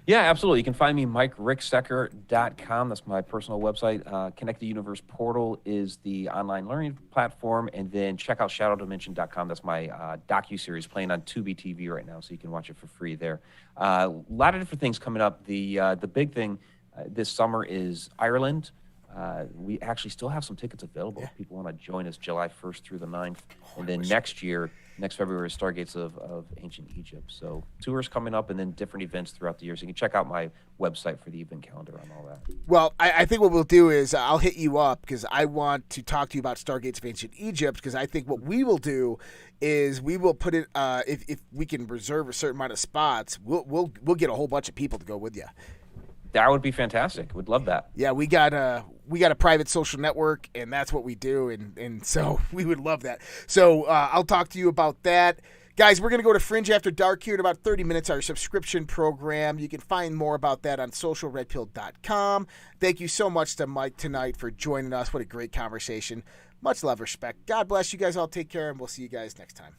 Yeah, absolutely. You can find me MikeRicksecker.com. That's my personal website. Connect the Universe Portal is the online learning platform. And then check out ShadowDimension.com. That's my docuseries playing on Tubi TV right now, so you can watch it for free there. A lot of different things coming up. The big thing this summer is Ireland. We actually still have some tickets available if people want to join us July 1st through the 9th. And then next February is Stargates of Ancient Egypt. So tours coming up, and then different events throughout the year. So you can check out my website for the event calendar on all that. Well, I think what we'll do is I'll hit you up because I want to talk to you about Stargates of Ancient Egypt, because I think what we will do is we will put it, if we can reserve a certain amount of spots, we'll get a whole bunch of people to go with you. That would be fantastic. Would love that. Yeah, we got a private social network, and that's what we do, and so we would love that. So I'll talk to you about that. Guys, we're going to go to Fringe After Dark here in about 30 minutes, our subscription program. You can find more about that on socialredpill.com. Thank you so much to Mike tonight for joining us. What a great conversation. Much love, respect. God bless you guys all. Take care, and we'll see you guys next time.